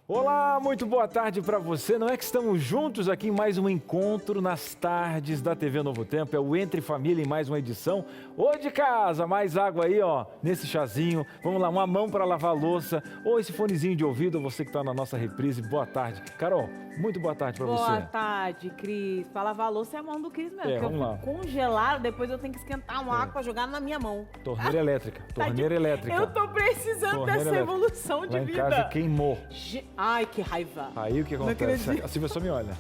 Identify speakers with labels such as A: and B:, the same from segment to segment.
A: Olá, muito boa tarde para você. Não é que estamos juntos aqui em mais um encontro nas tardes da TV Novo Tempo. É o Entre Família em mais uma edição. Ô de casa, mais água aí, ó, nesse chazinho. Vamos lá, uma mão para lavar a louça. Ou esse fonezinho de ouvido, você que está na nossa reprise. Boa tarde. Carol, muito boa tarde para você.
B: Boa tarde, Cris. Para lavar a louça é a mão do Cris mesmo.
A: Vamos lá.
B: Congelado, depois eu tenho que esquentar uma água para jogar na minha mão.
A: Torneira elétrica, torneira elétrica.
B: Eu tô precisando dessa evolução de
A: lá
B: vida.
A: Em casa queimou.
B: Ai, que raiva.
A: Aí o que acontece? A Silvia só me olha.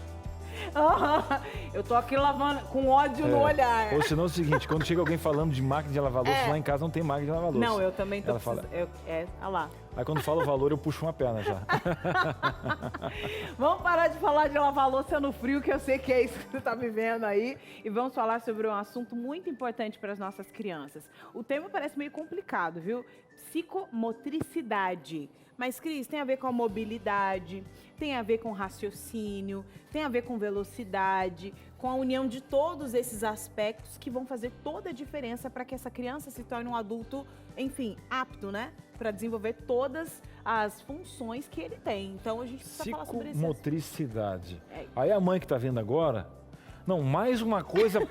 B: Eu tô aqui lavando com ódio no olhar.
A: Ou senão é o seguinte, quando chega alguém falando de máquina de lavar louça, lá em casa não tem máquina de lavar louça.
B: Não, eu também tô
A: precisando.
B: Olha lá.
A: Aí quando fala o valor, eu puxo uma perna já.
B: Vamos parar de falar de lavar louça no frio, que eu sei que é isso que você está vivendo aí. E vamos falar sobre um assunto muito importante para as nossas crianças. O tema parece meio complicado, viu? Psicomotricidade. Mas, Cris, tem a ver com a mobilidade, tem a ver com raciocínio, tem a ver com velocidade, com a união de todos esses aspectos que vão fazer toda a diferença para que essa criança se torne um adulto, enfim, apto, né? Para desenvolver todas as funções que ele tem. Então, a gente precisa falar sobre isso.
A: Psicomotricidade. Aí a mãe que está vendo agora, não, mais uma coisa...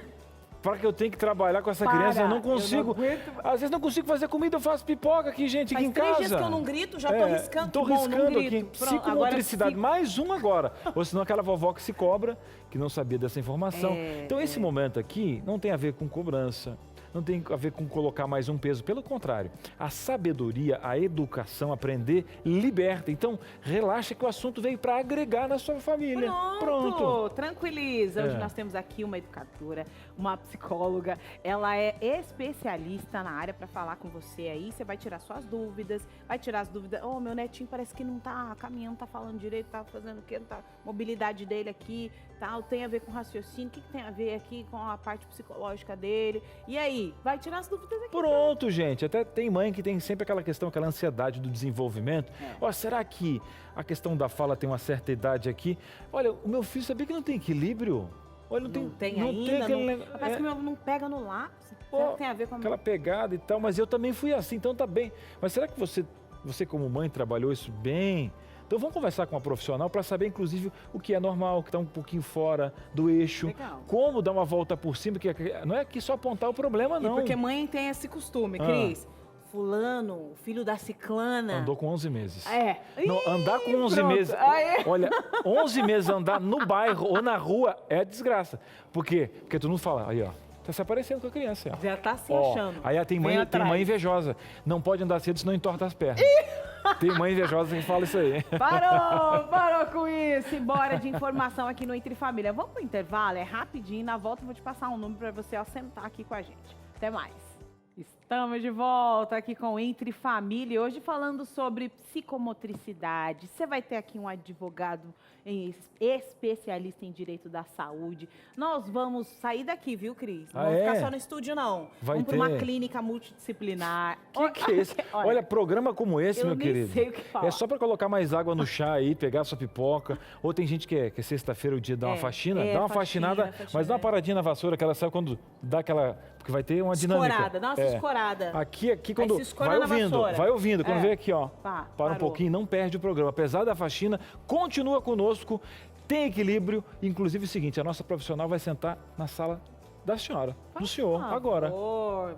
A: para que eu tenho que trabalhar com essa criança, eu não consigo. Às vezes não consigo fazer comida, eu faço pipoca aqui, gente, aqui em casa.
B: Faz 3 dias que eu não grito, já tô riscando.
A: Tô riscando aqui. Psicomotricidade, mais uma agora. Ou senão aquela vovó que se cobra, que não sabia dessa informação. Então esse momento aqui não tem a ver com cobrança, não tem a ver com colocar mais um peso. Pelo contrário, a sabedoria, a educação, aprender, liberta. Então, relaxa que o assunto veio para agregar na sua família. Pronto.
B: Tranquiliza. Hoje nós temos aqui uma educadora, uma psicóloga. Ela é especialista na área para falar com você aí. Você vai tirar suas dúvidas, vai tirar as dúvidas. Oh, meu netinho parece que não tá caminhando, não tá falando direito, tá fazendo o quê? Não tá... Mobilidade dele aqui, tal, tem a ver com raciocínio. O que tem a ver aqui com a parte psicológica dele? E aí? Vai tirar as dúvidas aqui.
A: Pronto, gente. Até tem mãe que tem sempre aquela questão, aquela ansiedade do desenvolvimento. Será que a questão da fala tem uma certa idade aqui? Olha, o meu filho sabia que não tem equilíbrio. Olha, não tem ainda.
B: Parece que meu não pega no lápis. Será que tem a ver com
A: aquela pegada e tal? Mas eu também fui assim, então tá bem. Mas será que você como mãe trabalhou isso bem? Então vamos conversar com uma profissional para saber, inclusive, o que é normal, o que está um pouquinho fora do eixo. Legal. Como dar uma volta por cima, que não é que só apontar o problema, não.
B: Porque mãe tem esse costume, Cris. Fulano, filho da ciclana...
A: Andou com 11 meses.
B: Não,
A: andar com 11 meses... Olha, 11 meses andar no bairro ou na rua é desgraça. Por quê? Porque tu não fala, aí ó, tá se aparecendo com a criança. Ó.
B: Já tá se achando.
A: Aí tem mãe invejosa. Não pode andar cedo, senão entorta as pernas. Tem mãe invejosa que fala isso aí.
B: Parou com isso. E bora de informação aqui no Entre Família. Vamos pro intervalo, é rapidinho. Na volta eu vou te passar um número para você sentar aqui com a gente. Até mais. Estamos de volta aqui com Entre Família, hoje falando sobre psicomotricidade. Você vai ter aqui um advogado especialista em direito da saúde. Nós vamos sair daqui, viu, Cris? Não vamos ficar só no estúdio, não. Vamos para uma clínica multidisciplinar.
A: Que é esse? Olha, programa como esse, meu querido,
B: sei o que falar.
A: É só para colocar mais água no chá aí, pegar sua pipoca. Ou tem gente que é sexta-feira o dia dar uma faxina, dá uma faxinada, mas dá uma paradinha na vassoura, que ela sabe quando dá aquela... Porque vai ter uma dinâmica.
B: Escorada, dá uma escorada.
A: Aqui quando vai ouvindo, quando vem aqui, ó, para um pouquinho, não perde o programa. Apesar da faxina, continua conosco, tem equilíbrio. Inclusive é o seguinte, a nossa profissional vai sentar na sala da senhora, do senhor, agora.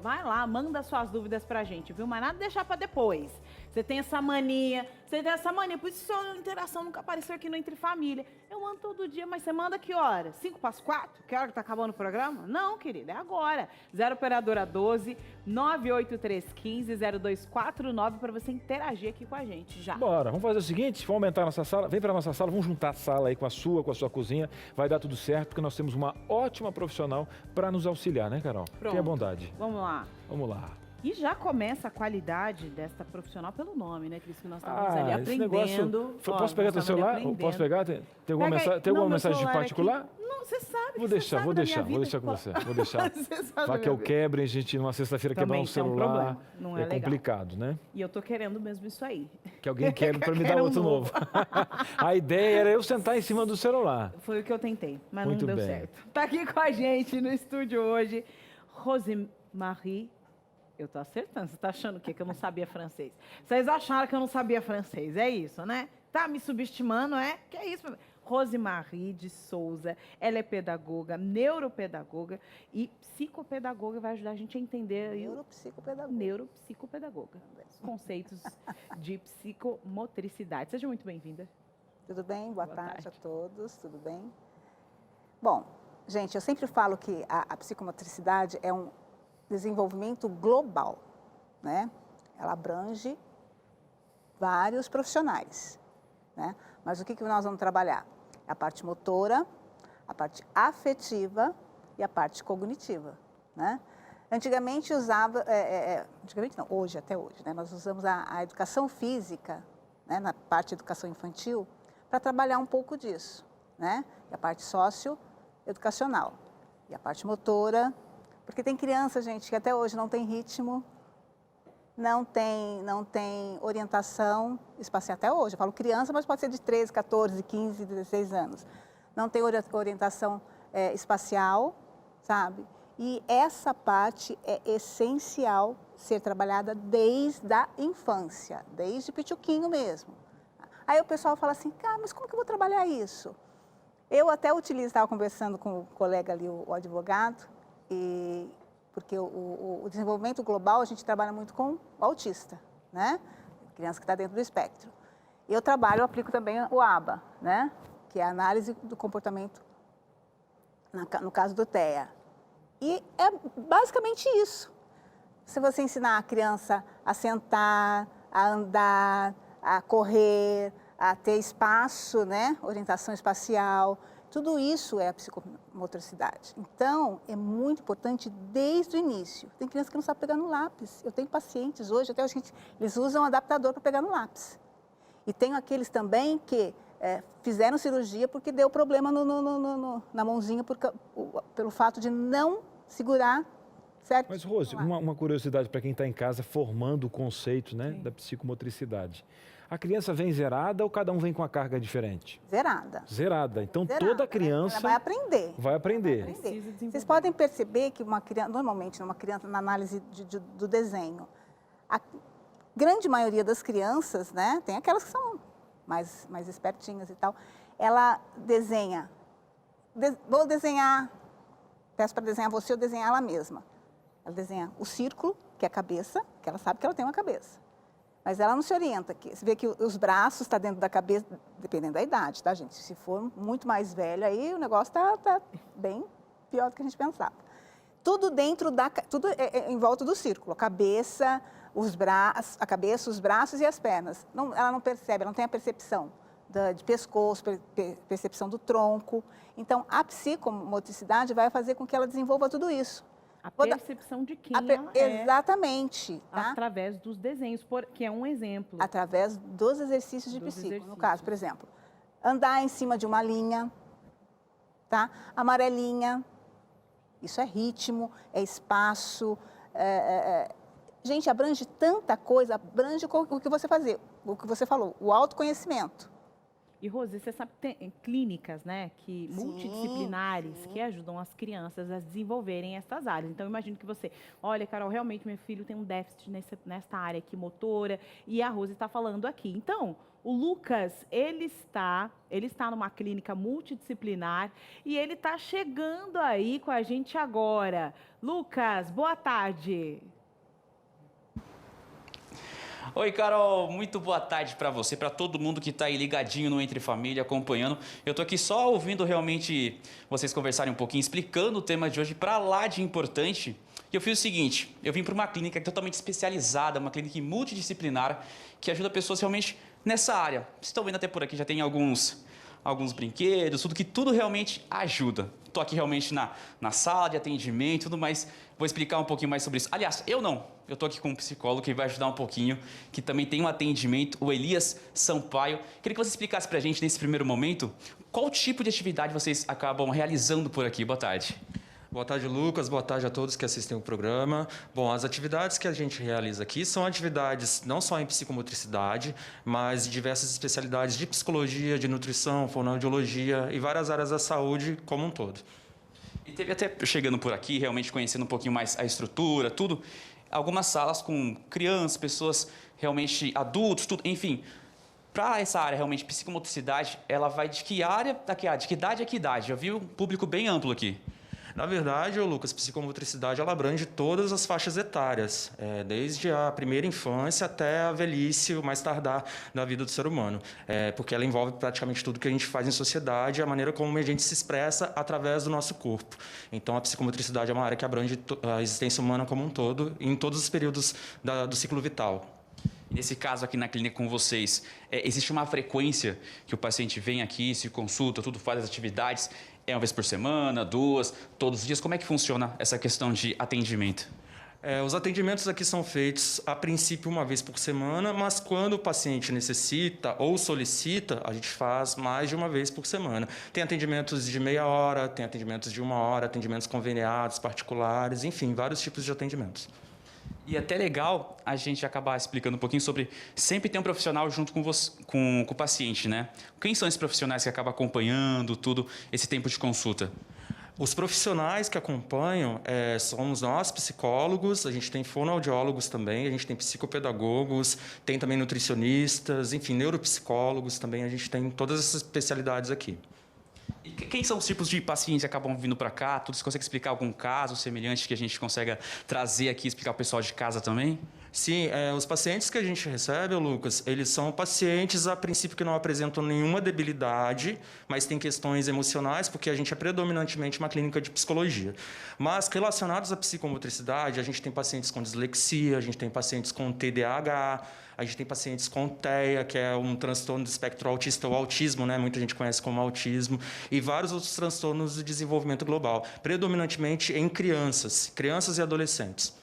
B: Vai lá, manda suas dúvidas pra gente, viu? Mas nada deixar pra depois. Você tem essa mania, por isso sua interação nunca apareceu aqui no Entre Família. Eu mando todo dia, mas você manda que hora? 5 para as 4? Que hora que tá acabando o programa? Não, querida, é agora. 0 operadora 12 983150249 para você interagir aqui com a gente já.
A: Bora, vamos fazer o seguinte, vamos aumentar a nossa sala, vem pra nossa sala, vamos juntar a sala aí com a sua cozinha, vai dar tudo certo, porque nós temos uma ótima profissional para nos auxiliar, né, Carol?
B: Pronto.
A: Tenha bondade.
B: Vamos lá.
A: Vamos lá.
B: E já começa a qualidade desta profissional pelo nome, né, Cris? Que nós estamos ali aprendendo.
A: Posso pegar teu celular? Posso pegar? Tem alguma mensagem particular?
B: Aqui. Não, você sabe.
A: Vou deixar com você. Vou deixar. Vai que eu quebre, a gente numa sexta-feira quebrar um celular.
B: Não é
A: complicado, né?
B: E eu tô querendo mesmo isso aí.
A: Que alguém quebre para me dar outro novo. A ideia era eu sentar em cima do celular.
B: Foi o que eu tentei, mas não deu certo. Tá aqui com a gente no estúdio hoje, Rosemarie. Eu tô acertando. Você tá achando o quê? Que eu não sabia francês. Vocês acharam que eu não sabia francês, é isso, né? Tá me subestimando, é? Que é isso? Rosemarie de Souza, ela é pedagoga, neuropedagoga e psicopedagoga, vai ajudar a gente a entender aí neuropsicopedagoga, os conceitos de psicomotricidade. Seja muito bem-vinda.
C: Tudo bem? Boa tarde a todos, tudo bem? Bom, gente, eu sempre falo que a psicomotricidade é um desenvolvimento global, né? Ela abrange vários profissionais, né? Mas o que nós vamos trabalhar? A parte motora, a parte afetiva e a parte cognitiva, né? Antigamente usava, antigamente não, até hoje, né? Nós usamos a educação física, né? Na parte de educação infantil, para trabalhar um pouco disso, né? E a parte socioeducacional e a parte motora, porque tem criança, gente, que até hoje não tem ritmo, não tem orientação espacial até hoje. Eu falo criança, mas pode ser de 13, 14, 15, 16 anos. Não tem orientação espacial, sabe? E essa parte é essencial ser trabalhada desde a infância, desde pituquinho mesmo. Aí o pessoal fala assim, mas como que eu vou trabalhar isso? Eu até estava conversando com o colega ali, o advogado, porque o desenvolvimento global, a gente trabalha muito com o autista, né? Criança que está dentro do espectro. Eu aplico também o ABA, né? Que é a análise do comportamento, no caso do TEA. E é basicamente isso. Se você ensinar a criança a sentar, a andar, a correr, a ter espaço, né? Orientação espacial, tudo isso é a psicomotricidade. Então, é muito importante desde o início. Tem criança que não sabe pegar no lápis. Eu tenho pacientes hoje, até hoje, eles usam um adaptador para pegar no lápis. E tenho aqueles também que fizeram cirurgia porque deu problema na mãozinha pelo fato de não segurar, certo?
A: Mas, Rose, uma curiosidade para quem está em casa formando o conceito, né, da psicomotricidade. A criança vem zerada ou cada um vem com uma carga diferente?
C: Zerada.
A: Zerada. Então, toda criança...
C: Ela vai aprender.
A: Vai aprender.
C: Vocês podem perceber que uma criança, normalmente, uma criança, na análise do desenho, a grande maioria das crianças, né, tem aquelas que são mais espertinhas e tal, ela desenha. Vou desenhar, peço para desenhar você ou desenhar ela mesma. Ela desenha o círculo, que é a cabeça, que ela sabe que ela tem uma cabeça. Mas ela não se orienta aqui. Você vê que os braços estão dentro da cabeça, dependendo da idade, tá, gente? Se for muito mais velho, aí o negócio tá bem pior do que a gente pensava. Tudo dentro tudo em volta do círculo. A cabeça, os braços e as pernas. Ela não percebe, ela não tem a percepção de pescoço, percepção do tronco. Então, a psicomotricidade vai fazer com que ela desenvolva tudo isso.
B: A percepção de quem ela é.
C: Exatamente. Tá?
B: Através dos desenhos, que é um exemplo.
C: Através dos exercícios de psico. No caso, por exemplo, andar em cima de uma linha, tá? Amarelinha, isso é ritmo, é espaço. Gente, abrange tanta coisa, abrange o que você o que você falou, o autoconhecimento.
B: E, Rose, você sabe que tem clínicas, né, multidisciplinares, que ajudam as crianças a desenvolverem essas áreas. Então, eu imagino que você, olha, Carol, realmente meu filho tem um déficit nesta área aqui, motora, e a Rose está falando aqui. Então, o Lucas, ele está numa clínica multidisciplinar e ele está chegando aí com a gente agora. Lucas, boa tarde.
D: Oi, Carol, muito boa tarde para você, para todo mundo que está aí ligadinho no Entre Família, acompanhando. Eu tô aqui só ouvindo realmente vocês conversarem um pouquinho, explicando o tema de hoje para lá de importante. E eu fiz o seguinte, eu vim para uma clínica totalmente especializada, uma clínica multidisciplinar, que ajuda pessoas realmente nessa área. Vocês estão vendo até por aqui, já tem alguns brinquedos, tudo realmente ajuda. Estou aqui realmente na sala de atendimento, tudo mais. Vou explicar um pouquinho mais sobre isso. Aliás, eu estou aqui com um psicólogo que vai ajudar um pouquinho, que também tem um atendimento, o Elias Sampaio. Queria que você explicasse para a gente, nesse primeiro momento, qual tipo de atividade vocês acabam realizando por aqui. Boa tarde.
E: Boa tarde, Lucas. Boa tarde a todos que assistem o programa. Bom, as atividades que a gente realiza aqui são atividades não só em psicomotricidade, mas em diversas especialidades de psicologia, de nutrição, fonoaudiologia e várias áreas da saúde como um todo.
D: E teve até, chegando por aqui, realmente conhecendo um pouquinho mais a estrutura, tudo, algumas salas com crianças, pessoas realmente adultos, tudo, enfim. para essa área realmente psicomotricidade, ela vai de que área, de que idade a que idade? Eu vi um público bem amplo aqui.
E: Na verdade, Lucas, psicomotricidade ela abrange todas as faixas etárias, desde a primeira infância até a velhice, o mais tardar da vida do ser humano, porque ela envolve praticamente tudo que a gente faz em sociedade, a maneira como a gente se expressa através do nosso corpo. Então, a psicomotricidade é uma área que abrange a existência humana como um todo, em todos os períodos do ciclo vital.
D: Nesse caso aqui na clínica com vocês, existe uma frequência que o paciente vem aqui, se consulta, tudo, faz as atividades, é uma vez por semana, 2, todos os dias? Como é que funciona essa questão de atendimento?
E: Os atendimentos aqui são feitos, a princípio, uma vez por semana, mas quando o paciente necessita ou solicita, a gente faz mais de uma vez por semana. Tem atendimentos de meia hora, tem atendimentos de 1 hora, atendimentos conveniados, particulares, enfim, vários tipos de atendimentos.
D: E é até legal a gente acabar explicando um pouquinho sobre sempre ter um profissional junto com o paciente, né? Quem são esses profissionais que acabam acompanhando tudo, esse tempo de consulta?
E: Os profissionais que acompanham somos nós, psicólogos, a gente tem fonoaudiólogos também, a gente tem psicopedagogos, tem também nutricionistas, enfim, neuropsicólogos também, a gente tem todas essas especialidades aqui.
D: E quem são os tipos de pacientes que acabam vindo para cá? Você consegue explicar algum caso semelhante que a gente consiga trazer aqui, explicar ao pessoal de casa também?
E: Sim, os pacientes que a gente recebe, Lucas, eles são pacientes, a princípio, que não apresentam nenhuma debilidade, mas têm questões emocionais, porque a gente é predominantemente uma clínica de psicologia. Mas, relacionados à psicomotricidade, a gente tem pacientes com dislexia, a gente tem pacientes com TDAH, a gente tem pacientes com TEA, que é um transtorno do espectro autista, ou autismo, né? Muita gente conhece como autismo, e vários outros transtornos de desenvolvimento global, predominantemente em crianças e adolescentes.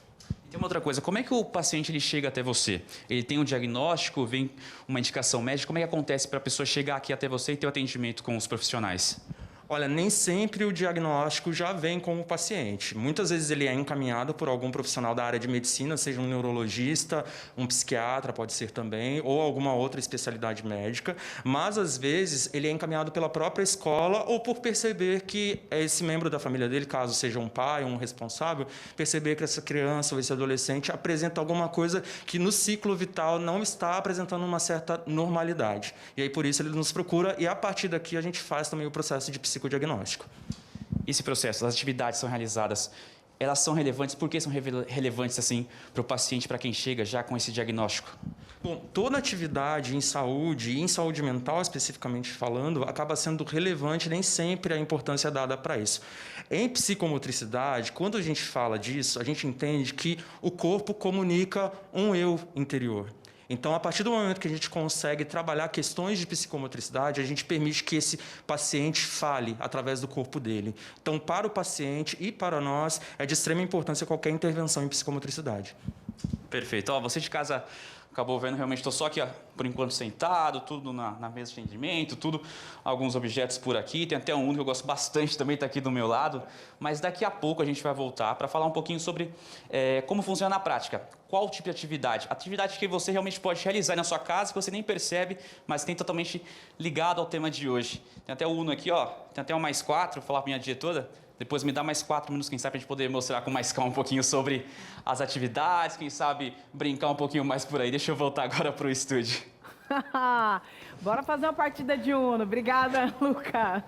D: Tem uma outra coisa, como é que o paciente ele chega até você? Ele tem um diagnóstico, vem uma indicação médica, como é que acontece para a pessoa chegar aqui até você e ter o atendimento com os profissionais?
E: Olha, nem sempre o diagnóstico já vem com o paciente. Muitas vezes ele é encaminhado por algum profissional da área de medicina, seja um neurologista, um psiquiatra, pode ser também, ou alguma outra especialidade médica, mas às vezes ele é encaminhado pela própria escola ou por perceber que esse membro da família dele, caso seja um pai ou um responsável, perceber que essa criança ou esse adolescente apresenta alguma coisa que no ciclo vital não está apresentando uma certa normalidade. E aí por isso ele nos procura e a partir daqui a gente faz também o processo de psicodiagnóstico.
D: Esse processo, as atividades são realizadas, elas são relevantes? Por que são relevantes assim para o paciente, para quem chega já com esse diagnóstico?
E: Bom, toda atividade em saúde, e em saúde mental especificamente falando, acaba sendo relevante, nem sempre a importância dada para isso. Em psicomotricidade, quando a gente fala disso, a gente entende que o corpo comunica um eu interior. Então, a partir do momento que a gente consegue trabalhar questões de psicomotricidade, a gente permite que esse paciente fale através do corpo dele. Então, para o paciente e para nós, é de extrema importância qualquer intervenção em psicomotricidade.
D: Perfeito. Você de casa acabou vendo, realmente estou só aqui, por enquanto, sentado, tudo na mesa de atendimento, tudo, alguns objetos por aqui. Tem até um que eu gosto bastante também, está aqui do meu lado. Mas daqui a pouco a gente vai voltar para falar um pouquinho sobre como funciona na prática. Qual tipo de atividade? Atividade que você realmente pode realizar na sua casa, que você nem percebe, mas tem totalmente ligado ao tema de hoje. Tem até o Uno aqui, tem até o mais 4, vou falar para minha diretora. Depois me dá mais 4 minutos, quem sabe, para a gente poder mostrar com mais calma um pouquinho sobre as atividades, quem sabe brincar um pouquinho mais por aí. Deixa eu voltar agora para o estúdio.
B: Bora fazer uma partida de Uno. Obrigada, Lucas.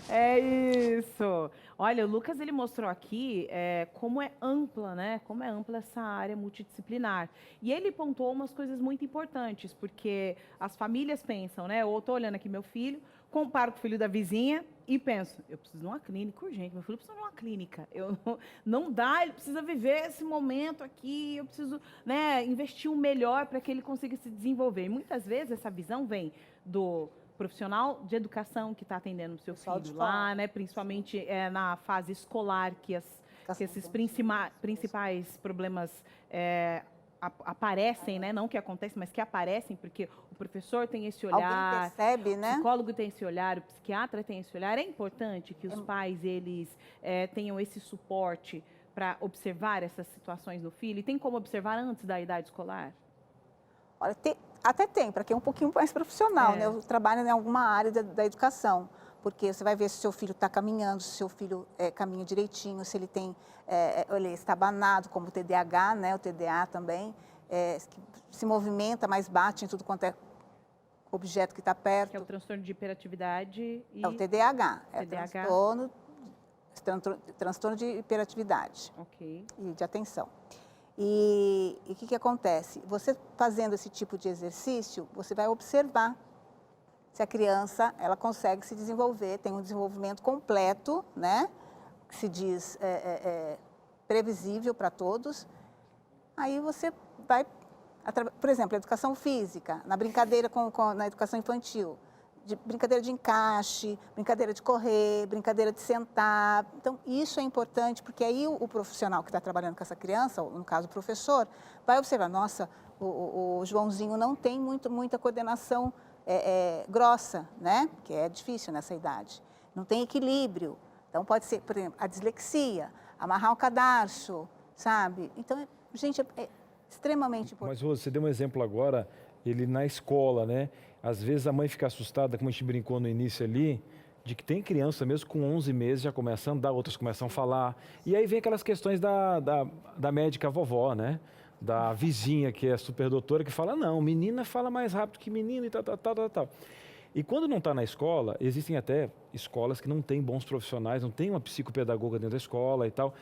B: É isso. Olha, o Lucas ele mostrou aqui como é ampla, né? Como é ampla essa área multidisciplinar. E ele pontuou umas coisas muito importantes, porque as famílias pensam, né? Eu estou olhando aqui meu filho, comparo com o filho da vizinha e penso, eu preciso de uma clínica urgente, meu filho precisa de uma clínica. Não dá, ele precisa viver esse momento aqui, eu preciso, né, investir o melhor para que ele consiga se desenvolver. E muitas vezes essa visão vem do profissional de educação que está atendendo o seu filho lá, né, principalmente na fase escolar, que esses principais problemas aparecem, né? Não que acontecem, mas que aparecem, porque o professor tem esse olhar,
C: alguém percebe, né?
B: O psicólogo tem esse olhar, o psiquiatra tem esse olhar. É importante que os pais eles tenham esse suporte para observar essas situações do filho. E tem como observar antes da idade escolar?
C: Olha, até tem, para quem é um pouquinho mais profissional, né? Eu trabalho em alguma área da educação, porque você vai ver se o seu filho está caminhando, se o seu filho caminha direitinho, se ele tem, ele está abanado, como o TDAH, né? O TDA também, que se movimenta, mas bate em tudo quanto é objeto que está perto.
B: Que é o transtorno de hiperatividade e...
C: É o TDAH, é
B: TDAH.
C: transtorno de hiperatividade
B: Ok.
C: e de atenção. E o que acontece? Você fazendo esse tipo de exercício, você vai observar se a criança ela consegue se desenvolver, tem um desenvolvimento completo, né? Que se diz previsível para todos. Aí você vai, por exemplo, a educação física, na brincadeira na educação infantil, brincadeira de encaixe, brincadeira de correr, brincadeira de sentar. Então, isso é importante, porque aí o profissional que está trabalhando com essa criança, no caso o professor, vai observar, nossa, o Joãozinho não tem muita coordenação grossa, né? Que é difícil nessa idade. Não tem equilíbrio. Então, pode ser, por exemplo, a dislexia, amarrar o cadarço, sabe? Então, gente, é extremamente importante.
A: Mas, Rose, você deu um exemplo agora, ele na escola, né? Às vezes a mãe fica assustada, como a gente brincou no início ali, de que tem criança mesmo com 11 meses já começam a andar, outras começam a falar. E aí vem aquelas questões da médica vovó, né? Da vizinha que é super doutora, que fala, não, menina fala mais rápido que menino e tal. E quando não está na escola, existem até escolas que não têm bons profissionais, não tem uma psicopedagoga dentro da escola e tal,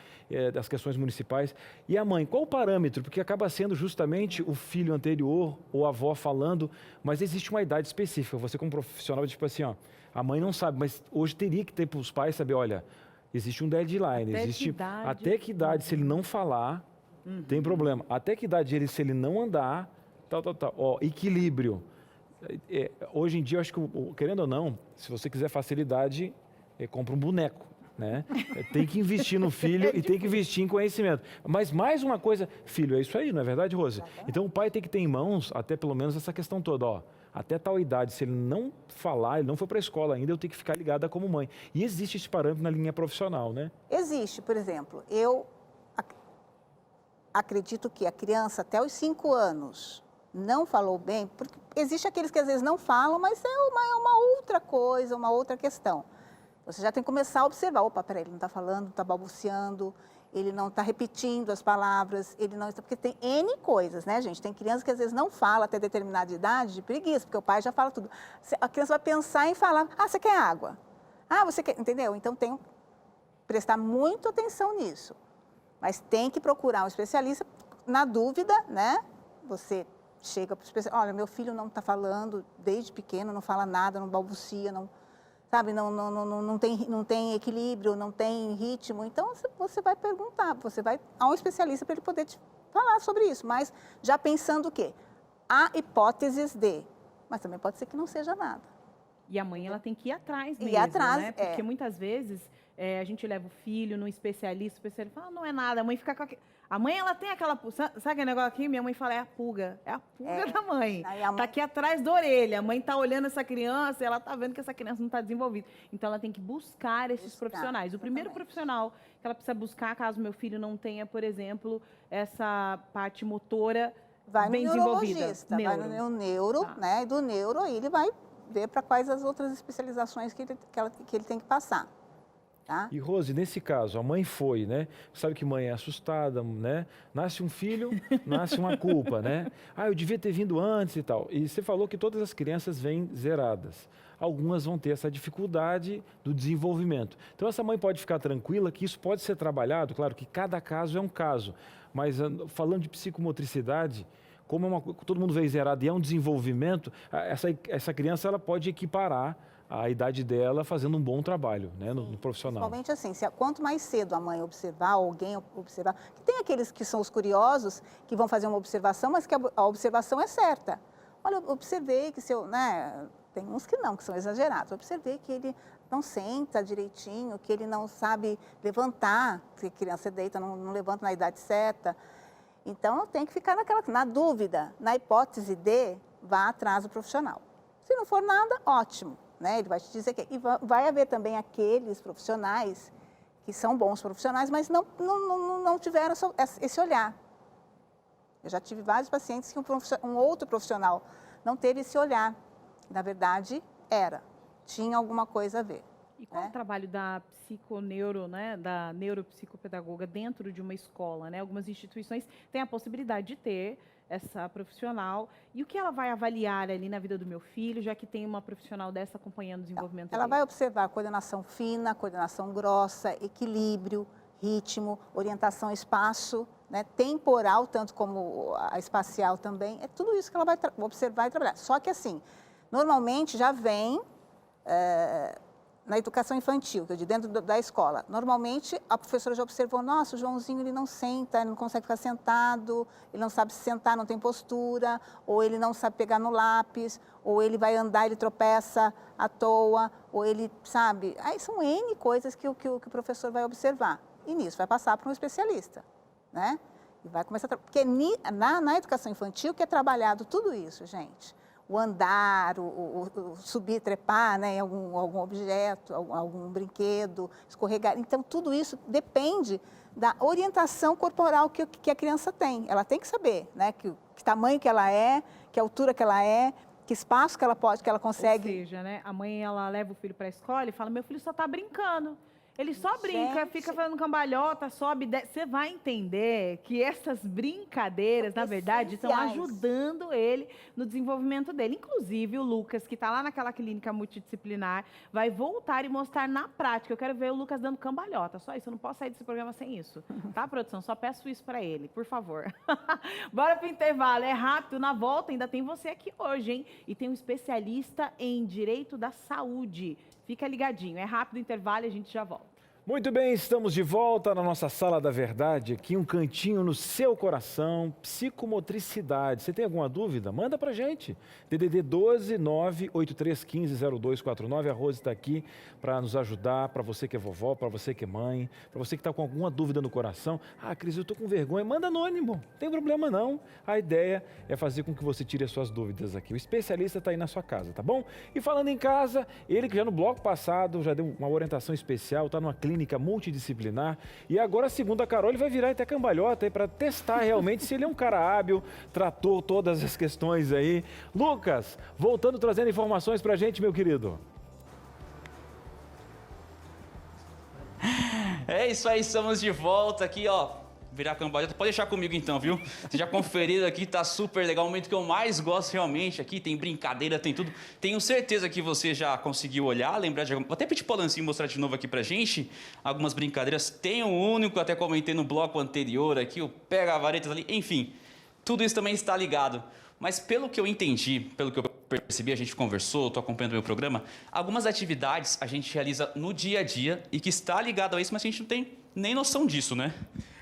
A: das questões municipais. E a mãe, qual o parâmetro? Porque acaba sendo justamente o filho anterior ou a avó falando, mas existe uma idade específica. Você como profissional, tipo assim, ó, a mãe não sabe, mas hoje teria que ter para os pais saber, olha, existe um deadline, até que idade, se ele não falar, tem problema. Até que idade se ele não andar, tal. Ó, equilíbrio. Hoje em dia, eu acho que, querendo ou não, se você quiser facilidade, compra um boneco, né? Tem que investir no filho e tem que investir em conhecimento. Mas mais uma coisa, filho, é isso aí, não é verdade, Rose? Então o pai tem que ter em mãos, até pelo menos essa questão toda, ó. Até tal idade, se ele não falar, ele não for para a escola ainda, eu tenho que ficar ligada como mãe. E existe esse parâmetro na linha profissional, né?
C: Existe, por exemplo, eu acredito que a criança até os 5 anos não falou bem, porque existe aqueles que às vezes não falam, mas é uma outra coisa, uma outra questão. Você já tem que começar a observar, opa, peraí, ele não está falando, não está balbuciando, ele não está repetindo as palavras, ele não está... Porque tem N coisas, né, gente? Tem criança que às vezes não fala até determinada idade de preguiça, porque o pai já fala tudo. A criança vai pensar em falar, você quer água? Você quer... Entendeu? Então tem que prestar muita atenção nisso. Mas tem que procurar um especialista, na dúvida, né? Você chega para o especialista, olha, meu filho não está falando desde pequeno, não fala nada, não balbucia, não, sabe, não tem equilíbrio, não tem ritmo. Então, você vai perguntar, você vai a um especialista para ele poder te falar sobre isso. Mas já pensando o quê? Há hipóteses mas também pode ser que não seja nada.
B: E a mãe, ela tem que ir atrás mesmo,
C: ir atrás,
B: né? Porque muitas vezes a gente leva o filho num especialista, o especialista fala, não é nada, a mãe fica com a mãe, ela tem aquela... Sabe aquele negócio aqui? Minha mãe fala, é a pulga da mãe. Tá aqui atrás da orelha, a mãe tá olhando essa criança, ela tá vendo que essa criança não tá desenvolvida. Então, ela tem que buscar esses profissionais. O primeiro profissional que ela precisa buscar, caso meu filho não tenha, por exemplo, essa parte motora bem desenvolvida.
C: Vai no neuro, né? E do neuro, aí ele vai ver para quais as outras especializações que ele tem que passar. Tá?
A: E, Rose, nesse caso, a mãe foi, né? Sabe que mãe é assustada, né? Nasce um filho, nasce uma culpa, né? Eu devia ter vindo antes e tal. E você falou que todas as crianças vêm zeradas. Algumas vão ter essa dificuldade do desenvolvimento. Então, essa mãe pode ficar tranquila que isso pode ser trabalhado. Claro que cada caso é um caso. Mas, falando de psicomotricidade, como todo mundo veio zerado e é um desenvolvimento, essa criança ela pode equiparar a idade dela fazendo um bom trabalho, né, no profissional.
C: Principalmente assim, quanto mais cedo a mãe observar, alguém observar, que tem aqueles que são os curiosos, que vão fazer uma observação, mas que a observação é certa. Olha, eu observei que tem uns que não, que são exagerados, eu observei que ele não senta direitinho, que ele não sabe levantar, se a criança deita, não levanta na idade certa. Então, tem que ficar na dúvida, na hipótese vá atrás do profissional. Se não for nada, ótimo. Né? Ele vai te dizer que... E vai haver também aqueles profissionais que são bons profissionais, mas não tiveram esse olhar. Eu já tive vários pacientes que um outro profissional não teve esse olhar. Na verdade, tinha alguma coisa a ver.
B: E qual é o trabalho da psiconeuro, né, da neuropsicopedagoga dentro de uma escola, né? Algumas instituições têm a possibilidade de ter essa profissional. E o que ela vai avaliar ali na vida do meu filho, já que tem uma profissional dessa acompanhando o desenvolvimento
C: Ela
B: dele?
C: vai observar coordenação fina, coordenação grossa, equilíbrio, ritmo, orientação espaço, né, temporal, tanto como a espacial também. É tudo isso que ela vai observar e trabalhar. Só que assim, normalmente já vem na educação infantil, que é de dentro da escola. Normalmente a professora já observou, nossa, o Joãozinho ele não senta, ele não consegue ficar sentado, ele não sabe se sentar, não tem postura, ou ele não sabe pegar no lápis, ou ele vai andar, ele tropeça à toa, ou ele, sabe? Aí são N coisas que o professor vai observar. E nisso vai passar para um especialista, né? E vai começar a porque na educação infantil que é trabalhado tudo isso, gente. O andar, o subir, trepar, né, em algum objeto, algum brinquedo, escorregar. Então, tudo isso depende da orientação corporal que a criança tem. Ela tem que saber, né, que tamanho que ela é, que altura que ela é, que espaço que ela consegue.
B: Ou seja, né, a mãe ela leva o filho para a escola e fala, meu filho só está brincando. Ele só brinca, fica fazendo cambalhota, sobe, desce. Você vai entender que essas brincadeiras, na verdade, estão ajudando ele no desenvolvimento dele. Inclusive, o Lucas, que está lá naquela clínica multidisciplinar, vai voltar e mostrar na prática. Eu quero ver o Lucas dando cambalhota, só isso. Eu não posso sair desse programa sem isso. Tá, produção? Só peço isso para ele, por favor. Bora pro intervalo, é rápido. Na volta, ainda tem você aqui hoje, hein? E tem um especialista em direito da saúde. Fica ligadinho, é rápido o intervalo e a gente já volta.
A: Muito bem, estamos de volta na nossa Sala da Verdade, aqui um cantinho no seu coração, psicomotricidade. Você tem alguma dúvida? Manda pra gente. DDD 12 98315 0249. A Rose está aqui para nos ajudar, para você que é vovó, para você que é mãe, para você que está com alguma dúvida no coração. Ah, Cris, eu estou com vergonha. Manda anônimo, não tem problema não. A ideia é fazer com que você tire as suas dúvidas aqui. O especialista está aí na sua casa, tá bom? E falando em casa, ele que já no bloco passado já deu uma orientação especial, está numa clínica multidisciplinar e agora, segundo a Carol, ele vai virar até cambalhota para testar realmente se ele é um cara hábil, tratou todas as questões aí. Lucas, voltando, trazendo informações para a gente, meu querido.
D: É isso aí, estamos de volta aqui, ó. Virar cambalhota, pode deixar comigo então, viu? Você já conferido aqui, tá super legal. O momento que eu mais gosto realmente aqui, tem brincadeira, tem tudo. Tenho certeza que você já conseguiu olhar, lembrar de alguma... Vou até pedir pro Lancinho mostrar de novo aqui pra gente algumas brincadeiras. Tem um único, até comentei no bloco anterior aqui, o pega-varetas ali, enfim. Tudo isso também está ligado. Mas pelo que eu entendi, pelo que eu percebi, a gente conversou, estou acompanhando o meu programa, algumas atividades a gente realiza no dia a dia e que está ligado a isso, mas a gente não tem nem noção disso, né?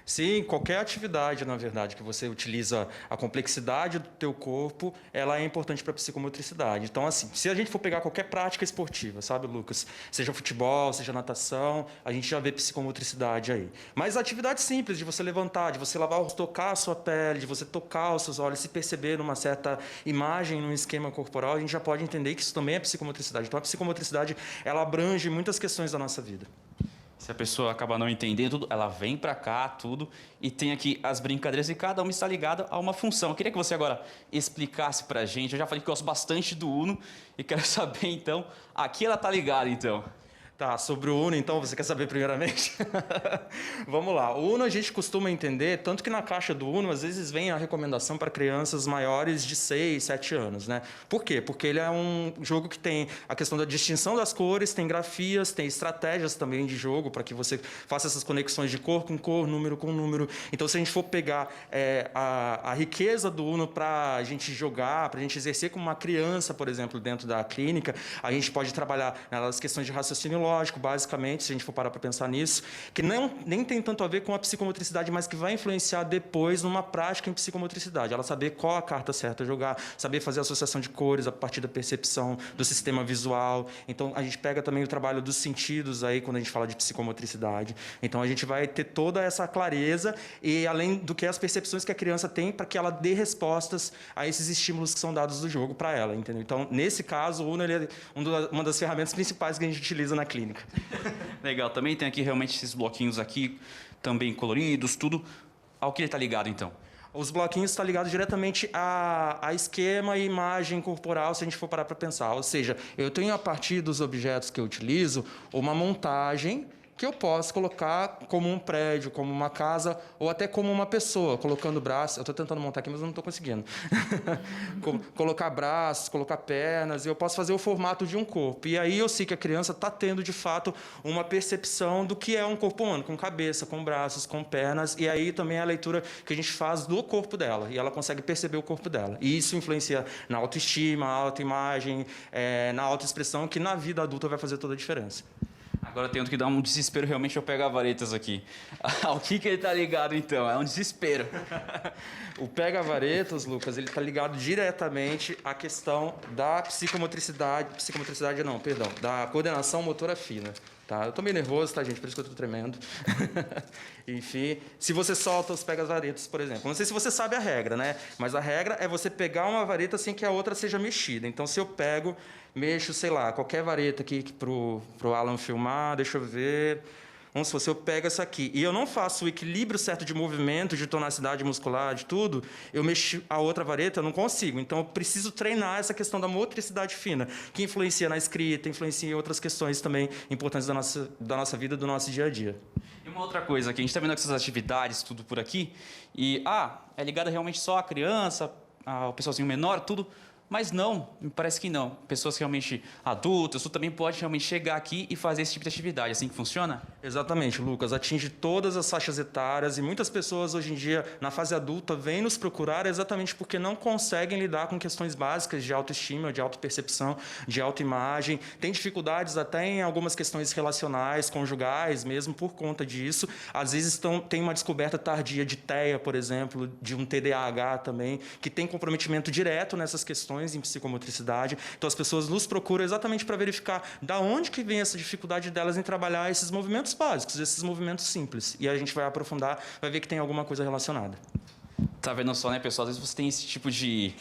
E: Sim, qualquer atividade, na verdade, que você utiliza a complexidade do teu corpo, ela é importante para a psicomotricidade. Então, assim, se a gente for pegar qualquer prática esportiva, sabe, Lucas? Seja futebol, seja natação, a gente já vê psicomotricidade aí. Mas atividades simples, de você levantar, de você lavar o rosto, tocar a sua pele, de você tocar os seus olhos, se perceber numa certa imagem, num esquema corporal, a gente já pode entender que isso também é psicomotricidade. Então, a psicomotricidade, ela abrange muitas questões da nossa vida.
D: Se a pessoa acaba não entendendo tudo, ela vem pra cá, tudo, e tem aqui as brincadeiras e cada uma está ligada a uma função. Eu queria que você agora explicasse pra gente. Eu já falei que gosto bastante do Uno e quero saber, então, aqui ela tá ligada, então.
E: Tá, sobre o Uno, então, você quer saber primeiramente? Vamos lá. O Uno a gente costuma entender, tanto que na caixa do Uno, às vezes vem a recomendação para crianças maiores de 6, 7 anos, né? Por quê? Porque ele é um jogo que tem a questão da distinção das cores, tem grafias, tem estratégias também de jogo, para que você faça essas conexões de cor com cor, número com número. Então, se a gente for pegar a riqueza do Uno para a gente jogar, para a gente exercer como uma criança, por exemplo, dentro da clínica, a gente pode trabalhar nas questões de raciocínio lógico, basicamente, se a gente for parar para pensar nisso, que nem tem tanto a ver com a psicomotricidade, mas que vai influenciar depois numa prática em psicomotricidade. Ela saber qual a carta certa a jogar, saber fazer a associação de cores a partir da percepção do sistema visual. Então, a gente pega também o trabalho dos sentidos aí, quando a gente fala de psicomotricidade. Então, a gente vai ter toda essa clareza e, além do que as percepções que a criança tem, para que ela dê respostas a esses estímulos que são dados do jogo para ela, entendeu? Então, nesse caso, o Uno ele é uma das ferramentas principais que a gente utiliza na clínica.
D: Legal, também tem aqui realmente esses bloquinhos aqui, também coloridos, tudo. Ao que ele está ligado, então?
E: Os bloquinhos estão ligados diretamente a esquema e imagem corporal, se a gente for parar para pensar. Ou seja, eu tenho, a partir dos objetos que eu utilizo, uma montagem que eu posso colocar como um prédio, como uma casa, ou até como uma pessoa, colocando braços. Eu estou tentando montar aqui, mas eu não estou conseguindo. Colocar braços, colocar pernas, e eu posso fazer o formato de um corpo. E aí eu sei que a criança está tendo, de fato, uma percepção do que é um corpo humano, com cabeça, com braços, com pernas, e aí também é a leitura que a gente faz do corpo dela, e ela consegue perceber o corpo dela. E isso influencia na autoestima, autoimagem, na autoexpressão, que na vida adulta vai fazer toda a diferença.
D: Agora eu tenho que dar um desespero realmente eu pegar varetas aqui. Ao que ele tá ligado, então? É um desespero.
E: O pega-varetas, Lucas, ele está ligado diretamente à questão da psicomotricidade não, perdão, da coordenação motora fina. Tá? Eu tô meio nervoso, tá, gente? Por isso que eu tô tremendo. Enfim, se você solta os pega-varetas, por exemplo. Não sei se você sabe a regra, né? Mas a regra é você pegar uma vareta sem que a outra seja mexida. Então, se eu pego, mexo, sei lá, qualquer vareta aqui pro Alan filmar, deixa eu ver. Vamos supor, se eu pego essa aqui e eu não faço o equilíbrio certo de movimento, de tonacidade muscular, de tudo, eu mexo a outra vareta, eu não consigo. Então, eu preciso treinar essa questão da motricidade fina, que influencia na escrita, influencia em outras questões também importantes da nossa vida, do nosso dia a dia.
D: E uma outra coisa, que a gente está vendo essas atividades, tudo por aqui, e, é ligada realmente só à criança, ao pessoalzinho menor, tudo... Mas não, me parece que não. Pessoas realmente adultas, tu também pode realmente chegar aqui e fazer esse tipo de atividade. Assim que funciona?
E: Exatamente, Lucas. Atinge todas as faixas etárias e muitas pessoas hoje em dia, na fase adulta, vêm nos procurar exatamente porque não conseguem lidar com questões básicas de autoestima, de autopercepção, de autoimagem. Tem dificuldades até em algumas questões relacionais, conjugais mesmo, por conta disso. Às vezes tem uma descoberta tardia de TEA, por exemplo, de um TDAH também, que tem comprometimento direto nessas questões em psicomotricidade. Então, as pessoas nos procuram exatamente para verificar da onde que vem essa dificuldade delas em trabalhar esses movimentos básicos, esses movimentos simples. E a gente vai aprofundar, vai ver que tem alguma coisa relacionada.
D: Tá vendo só, né, pessoal? Às vezes você tem esse tipo de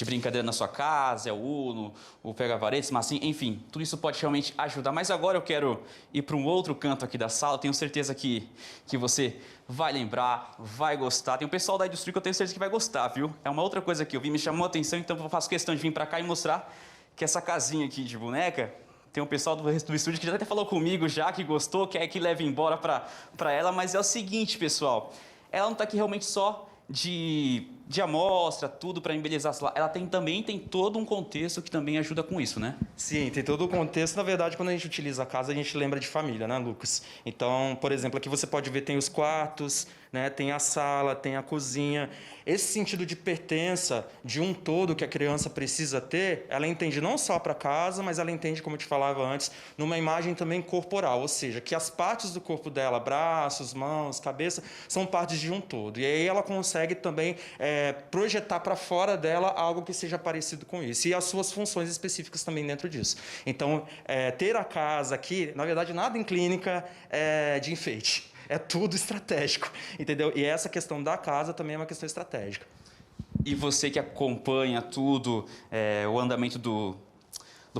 D: brincadeira na sua casa, é o Uno, o pega-varetas, mas assim, enfim, tudo isso pode realmente ajudar. Mas agora eu quero ir para um outro canto aqui da sala. Tenho certeza que você vai lembrar, vai gostar. Tem o pessoal da indústria que eu tenho certeza que vai gostar, viu? É uma outra coisa que eu vi, me chamou a atenção, então eu faço questão de vir para cá e mostrar que essa casinha aqui de boneca, tem um pessoal do estúdio que já até falou comigo já, que gostou, quer que leve embora para ela, mas é o seguinte, pessoal, ela não está aqui realmente só de amostra, tudo para embelezar. Ela também tem todo um contexto que também ajuda com isso, né?
E: Sim, tem todo o contexto. Na verdade, quando a gente utiliza a casa, a gente lembra de família, né, Lucas? Então, por exemplo, aqui você pode ver, tem os quartos, né, tem a sala, tem a cozinha. Esse sentido de pertença, de um todo que a criança precisa ter, ela entende não só para casa, mas ela entende, como eu te falava antes, numa imagem também corporal, ou seja, que as partes do corpo dela, braços, mãos, cabeça, são partes de um todo. E aí ela consegue também projetar para fora dela algo que seja parecido com isso. E as suas funções específicas também dentro disso. Então, ter a casa aqui, na verdade, nada em clínica é de enfeite. É tudo estratégico, entendeu? E essa questão da casa também é uma questão estratégica.
D: E você que acompanha tudo, o andamento do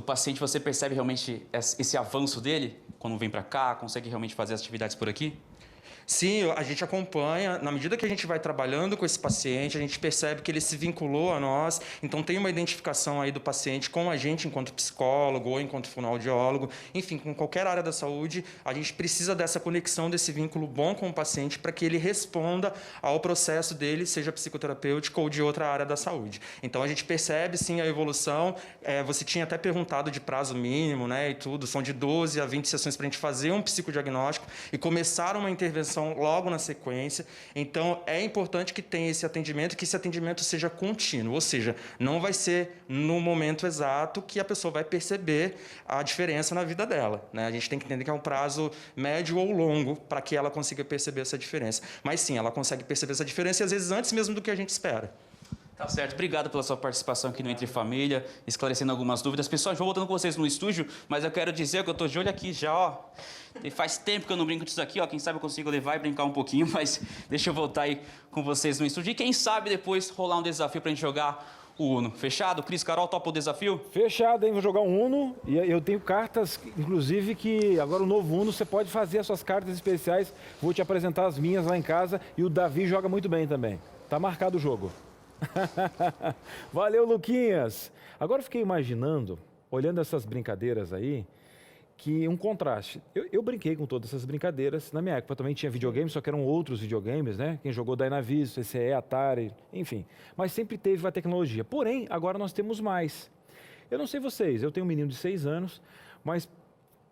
D: paciente, você percebe realmente esse avanço dele quando vem para cá, consegue realmente fazer as atividades por aqui?
E: Sim, a gente acompanha. Na medida que a gente vai trabalhando com esse paciente, a gente percebe que ele se vinculou a nós. Então, tem uma identificação aí do paciente com a gente enquanto psicólogo ou enquanto fonoaudiólogo. Enfim, com qualquer área da saúde, a gente precisa dessa conexão, desse vínculo bom com o paciente para que ele responda ao processo dele, seja psicoterapêutico ou de outra área da saúde. Então, a gente percebe, sim, a evolução. Você tinha até perguntado de prazo mínimo, né, e tudo. São de 12 a 20 sessões para a gente fazer um psicodiagnóstico e começar uma intervenção logo na sequência. Então, é importante que tenha esse atendimento, que esse atendimento seja contínuo, ou seja, não vai ser no momento exato que a pessoa vai perceber a diferença na vida dela, né? A gente tem que entender que é um prazo médio ou longo para que ela consiga perceber essa diferença. Mas sim, ela consegue perceber essa diferença e às vezes antes mesmo do que a gente espera.
D: Tá certo, obrigado pela sua participação aqui no Entre Família, esclarecendo algumas dúvidas. Pessoal, vou voltando com vocês no estúdio, mas eu quero dizer que eu tô de olho aqui já, ó. E faz tempo que eu não brinco disso aqui, ó. Quem sabe eu consigo levar e brincar um pouquinho, mas deixa eu voltar aí com vocês no estúdio. E quem sabe depois rolar um desafio pra gente jogar o Uno. Fechado? Cris, Carol, topa o desafio?
A: Fechado, hein? Vou jogar um Uno e eu tenho cartas, inclusive, que agora o novo Uno você pode fazer as suas cartas especiais. Vou te apresentar as minhas lá em casa e o Davi joga muito bem também. Tá marcado o jogo. Valeu, Luquinhas. Agora eu fiquei imaginando, olhando essas brincadeiras aí, que um contraste. Eu brinquei com todas essas brincadeiras. Na minha época também tinha videogames, só que eram outros videogames, né? Quem jogou Dynavision, CCE, Atari, enfim. Mas sempre teve a tecnologia. Porém, agora nós temos mais. Eu não sei vocês, eu tenho um menino de 6 anos, mas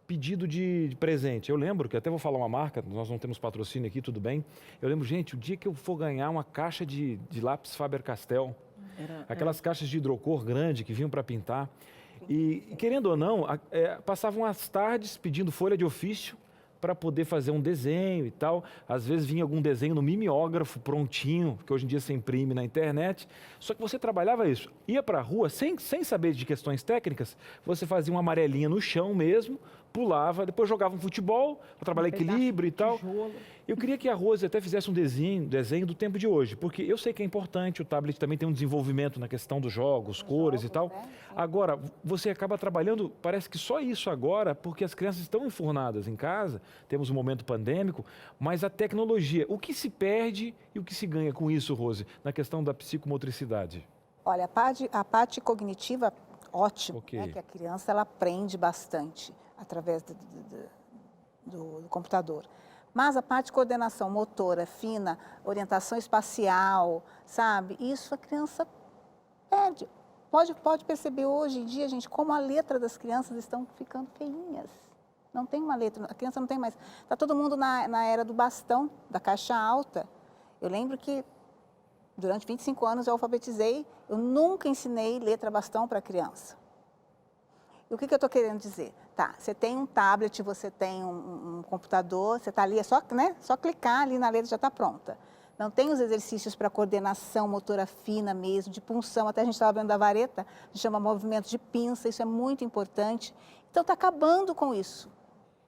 A: pedido de presente. Eu lembro, que até vou falar uma marca, nós não temos patrocínio aqui, tudo bem. Eu lembro, gente, o dia que eu for ganhar uma caixa de lápis Faber-Castell, aquelas caixas de hidrocor grande que vinham para pintar, e querendo ou não, passavam as tardes pedindo folha de ofício para poder fazer um desenho e tal. Às vezes vinha algum desenho no mimeógrafo prontinho, que hoje em dia você imprime na internet. Só que você trabalhava isso. Ia para a rua, sem saber de questões técnicas, você fazia uma amarelinha no chão mesmo, pulava, depois jogava um futebol, para trabalhar equilíbrio e tal. Eu queria que a Rose até fizesse um desenho do tempo de hoje, porque eu sei que é importante, o tablet também tem um desenvolvimento na questão dos jogos, cores e tal. Agora, você acaba trabalhando, parece que só isso agora, porque as crianças estão enfurnadas em casa, temos um momento pandêmico, mas a tecnologia, o que se perde e o que se ganha com isso, Rose, na questão da psicomotricidade?
C: Olha, a parte cognitiva, ótimo,
A: Ok.
C: né, que a criança ela aprende bastante através do computador. Mas a parte de coordenação motora, fina, orientação espacial, sabe? Isso a criança perde. Pode perceber hoje em dia, gente, como a letra das crianças estão ficando feinhas. Não tem uma letra, a criança não tem mais. Está todo mundo na era do bastão, da caixa alta. Eu lembro que durante 25 anos eu alfabetizei, eu nunca ensinei letra bastão para a criança. E o que eu estou querendo dizer? Tá, você tem um tablet, você tem um computador, você está ali, é só clicar ali na letra já está pronta. Não tem os exercícios para coordenação motora fina mesmo, de punção, até a gente estava vendo da vareta, a gente chama movimento de pinça, isso é muito importante. Então está acabando com isso,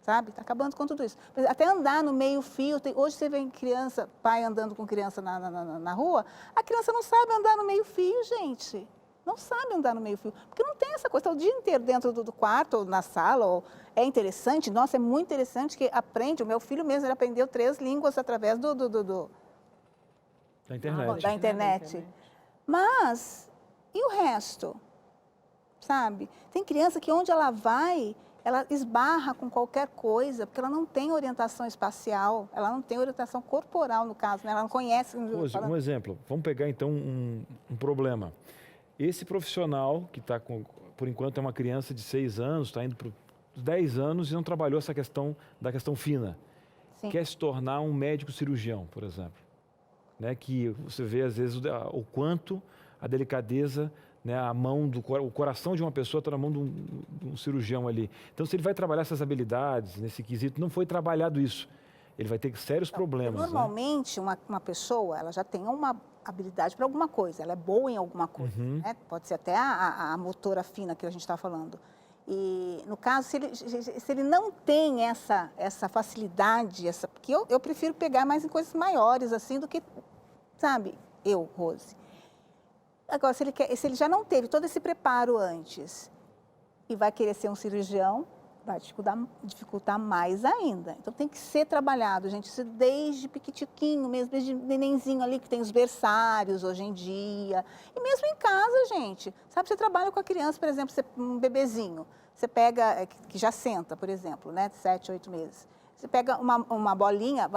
C: sabe? Está acabando com tudo isso. Até andar no meio fio, hoje você vê criança, pai andando com criança na rua, a criança não sabe andar no meio fio, gente. Não sabe andar no meio fio, porque não tem essa coisa, está o dia inteiro dentro do quarto, ou na sala, ou é interessante, nossa, é muito interessante que aprende, o meu filho mesmo, ele aprendeu 3 línguas através
A: da internet.
C: Da internet. Mas, e o resto? Sabe? Tem criança que onde ela vai, ela esbarra com qualquer coisa, porque ela não tem orientação espacial, ela não tem orientação corporal, no caso, né? Ela não conhece...
A: Rose, um exemplo, vamos pegar então um problema. Esse profissional, que está por enquanto é uma criança de 6 anos, está indo para os 10 anos e não trabalhou essa questão da questão fina.
C: Sim.
A: Quer se tornar um médico cirurgião, por exemplo. Né? Que você vê, às vezes, o quanto a delicadeza, né? A mão, o coração de uma pessoa está na mão de um cirurgião ali. Então, se ele vai trabalhar essas habilidades, nesse quesito, não foi trabalhado isso. Ele vai ter sérios problemas.
C: Normalmente, né? uma pessoa, ela já tem uma habilidade para alguma coisa, ela é boa em alguma coisa, né? Pode ser até a motora fina que a gente está falando. E, no caso, se ele não tem essa facilidade, porque eu prefiro pegar mais em coisas maiores, assim, do que, sabe, Rose. Agora, se ele já não teve todo esse preparo antes e vai querer ser um cirurgião, vai dificultar mais ainda. Então, tem que ser trabalhado, gente, isso desde piquitiquinho mesmo, desde nenenzinho ali, que tem os berçários hoje em dia. E mesmo em casa, gente. Sabe, você trabalha com a criança, por exemplo, um bebezinho. Você pega, que já senta, por exemplo, né, 7, 8 meses. Você pega uma bolinha,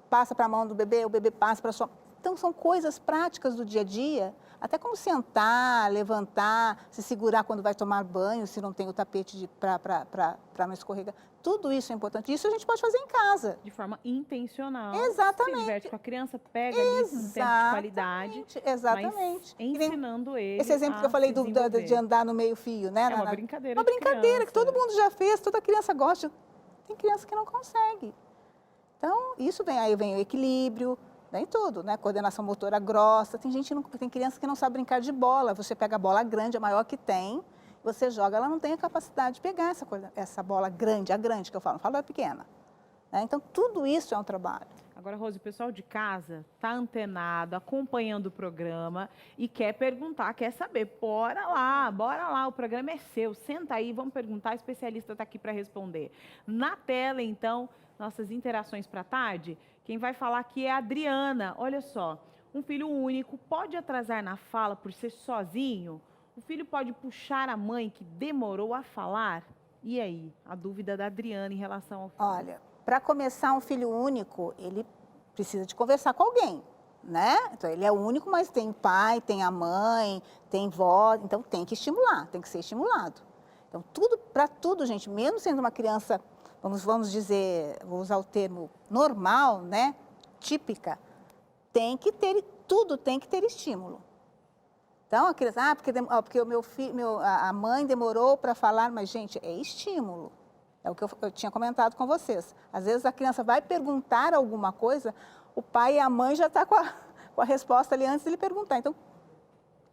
C: passa para a mão do bebê, o bebê passa para a sua... Então, são coisas práticas do dia a dia, até como sentar, levantar, se segurar quando vai tomar banho, se não tem o tapete para não escorregar. Tudo isso é importante. Isso a gente pode fazer em casa.
B: De forma intencional.
C: Exatamente.
B: Se diverte com a criança, pega ali um tempo de qualidade.
C: Exatamente.
B: Mas ensinando ele.
C: Esse exemplo que eu falei de andar no meio fio, né?
B: É uma brincadeira.
C: Uma brincadeira que todo mundo já fez, toda criança gosta. Tem criança que não consegue. Então, aí vem o equilíbrio. Nem tudo, né? Coordenação motora grossa. Tem criança que não sabe brincar de bola. Você pega a bola grande, a maior que tem, você joga, ela não tem a capacidade de pegar essa bola grande, a grande que eu falo, não falo da pequena. Né? Então, tudo isso é um trabalho.
B: Agora, Rose, o pessoal de casa está antenado, acompanhando o programa e quer perguntar, quer saber. Bora lá, o programa é seu. Senta aí, vamos perguntar, a especialista está aqui para responder. Na tela, então, nossas interações para a tarde. Quem vai falar aqui é a Adriana. Olha só, um filho único pode atrasar na fala por ser sozinho? O filho pode puxar a mãe que demorou a falar? E aí, a dúvida da Adriana em relação ao filho?
C: Olha, para começar, um filho único, ele precisa de conversar com alguém, né? Então, ele é único, mas tem pai, tem a mãe, tem vó, então tem que estimular, tem que ser estimulado. Então, para tudo, gente, mesmo sendo uma criança, vamos dizer, vou usar o termo normal, né? Típica, tudo tem que ter estímulo. Então, a criança, porque o meu filho, a mãe demorou para falar, mas, gente, é estímulo. É o que eu tinha comentado com vocês. Às vezes a criança vai perguntar alguma coisa, o pai e a mãe já estão com a resposta ali antes de ele perguntar. Então,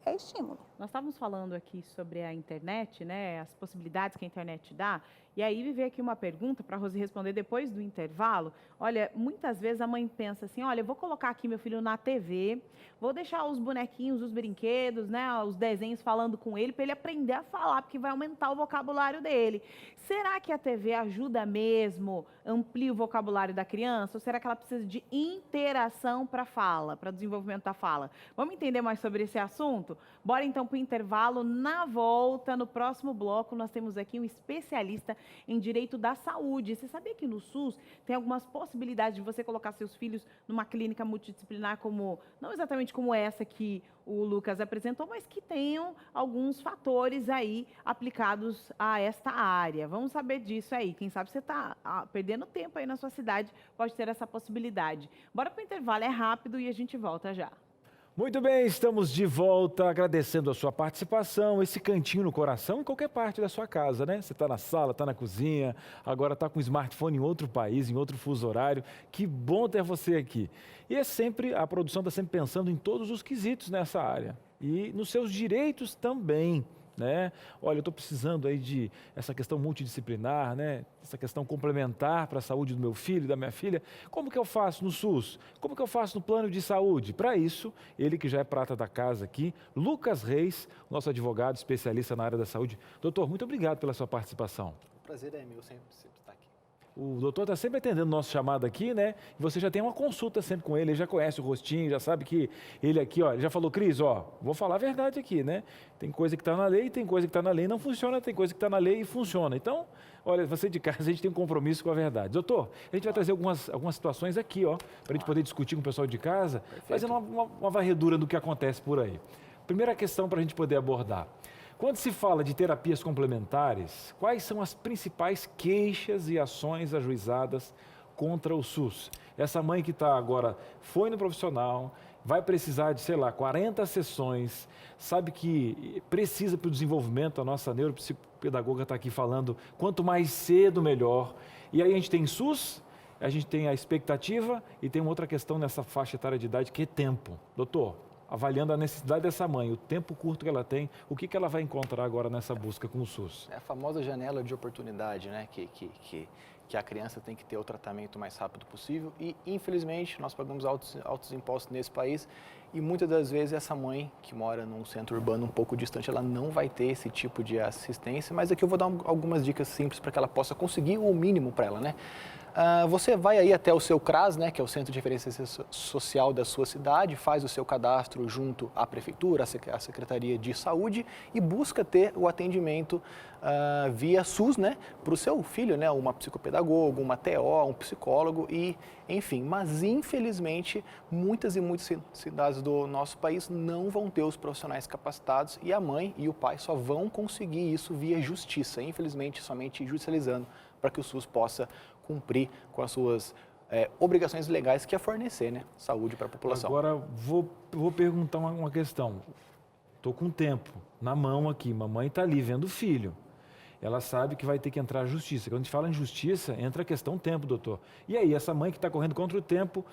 C: é estímulo.
B: Nós estávamos falando aqui sobre a internet, né, as possibilidades que a internet dá, e aí me veio aqui uma pergunta para a Rosi responder depois do intervalo. Olha, muitas vezes a mãe pensa assim, olha, eu vou colocar aqui meu filho na TV, vou deixar os bonequinhos, os brinquedos, né, os desenhos falando com ele, para ele aprender a falar, porque vai aumentar o vocabulário dele. Será que a TV ajuda mesmo, amplia o vocabulário da criança, ou será que ela precisa de interação para a fala, para o desenvolvimento da fala? Vamos entender mais sobre esse assunto? Bora então para o intervalo. Na volta, no próximo bloco, nós temos aqui um especialista em direito da saúde. Você sabia que no SUS tem algumas possibilidades de você colocar seus filhos numa clínica multidisciplinar, como, não exatamente como essa que o Lucas apresentou, mas que tenham alguns fatores aí aplicados a esta área. Vamos saber disso aí. Quem sabe você está perdendo tempo aí na sua cidade, pode ter essa possibilidade. Bora para o intervalo, é rápido e a gente volta já.
A: Muito bem, estamos de volta, agradecendo a sua participação, esse cantinho no coração em qualquer parte da sua casa, né? Você está na sala, está na cozinha, agora está com o smartphone em outro país, em outro fuso horário. Que bom ter você aqui. E a produção está sempre pensando em todos os quesitos nessa área e nos seus direitos também. Né? Olha, eu estou precisando aí de essa questão multidisciplinar, né? Essa questão complementar para a saúde do meu filho e da minha filha. Como que eu faço no SUS? Como que eu faço no plano de saúde? Para isso, ele que já é prata da casa aqui, Lucas Reis, nosso advogado especialista na área da saúde. Doutor, muito obrigado pela sua participação.
F: O prazer é meu sempre estar aqui.
A: O doutor está sempre atendendo o nosso chamado aqui, né? E você já tem uma consulta sempre com ele já conhece o rostinho, já sabe que ele aqui, ó, ele já falou, Cris, ó, vou falar a verdade aqui, né? Tem coisa que está na lei, tem coisa que está na lei e não funciona, tem coisa que está na lei e funciona. Então, olha, você de casa, a gente tem um compromisso com a verdade. Doutor, a gente vai trazer algumas situações aqui, ó, para a gente poder discutir com o pessoal de casa, fazendo uma varredura do que acontece por aí. Primeira questão para a gente poder abordar. Quando se fala de terapias complementares, quais são as principais queixas e ações ajuizadas contra o SUS? Essa mãe que está agora, foi no profissional, vai precisar de, 40 sessões, sabe que precisa para o desenvolvimento, a nossa neuropsicopedagoga está aqui falando, quanto mais cedo, melhor. E aí a gente tem SUS, a gente tem a expectativa e tem uma outra questão nessa faixa etária de idade que é tempo. Doutor, avaliando a necessidade dessa mãe, o tempo curto que ela tem, o que ela vai encontrar agora nessa busca com o SUS?
F: É a famosa janela de oportunidade, né? Que a criança tem que ter o tratamento o mais rápido possível e, infelizmente, nós pagamos altos impostos nesse país e muitas das vezes essa mãe que mora num centro urbano um pouco distante, ela não vai ter esse tipo de assistência, mas aqui eu vou dar algumas dicas simples para que ela possa conseguir o mínimo para ela, né? Você vai aí até o seu CRAS, né, que é o Centro de Referência Social da sua cidade, faz o seu cadastro junto à Prefeitura, à Secretaria de Saúde e busca ter o atendimento via SUS, né, para o seu filho, né, uma psicopedagoga, uma TO, um psicólogo e, enfim. Mas, infelizmente, muitas cidades do nosso país não vão ter os profissionais capacitados e a mãe e o pai só vão conseguir isso via justiça, infelizmente, somente judicializando para que o SUS possa cumprir com as suas obrigações legais que é fornecer, né, saúde para a população.
A: Agora, vou perguntar uma questão. Estou com tempo na mão aqui, mamãe está ali vendo o filho. Ela sabe que vai ter que entrar a justiça. Quando a gente fala em justiça, entra a questão tempo, doutor. E aí, essa mãe que está correndo contra o tempo,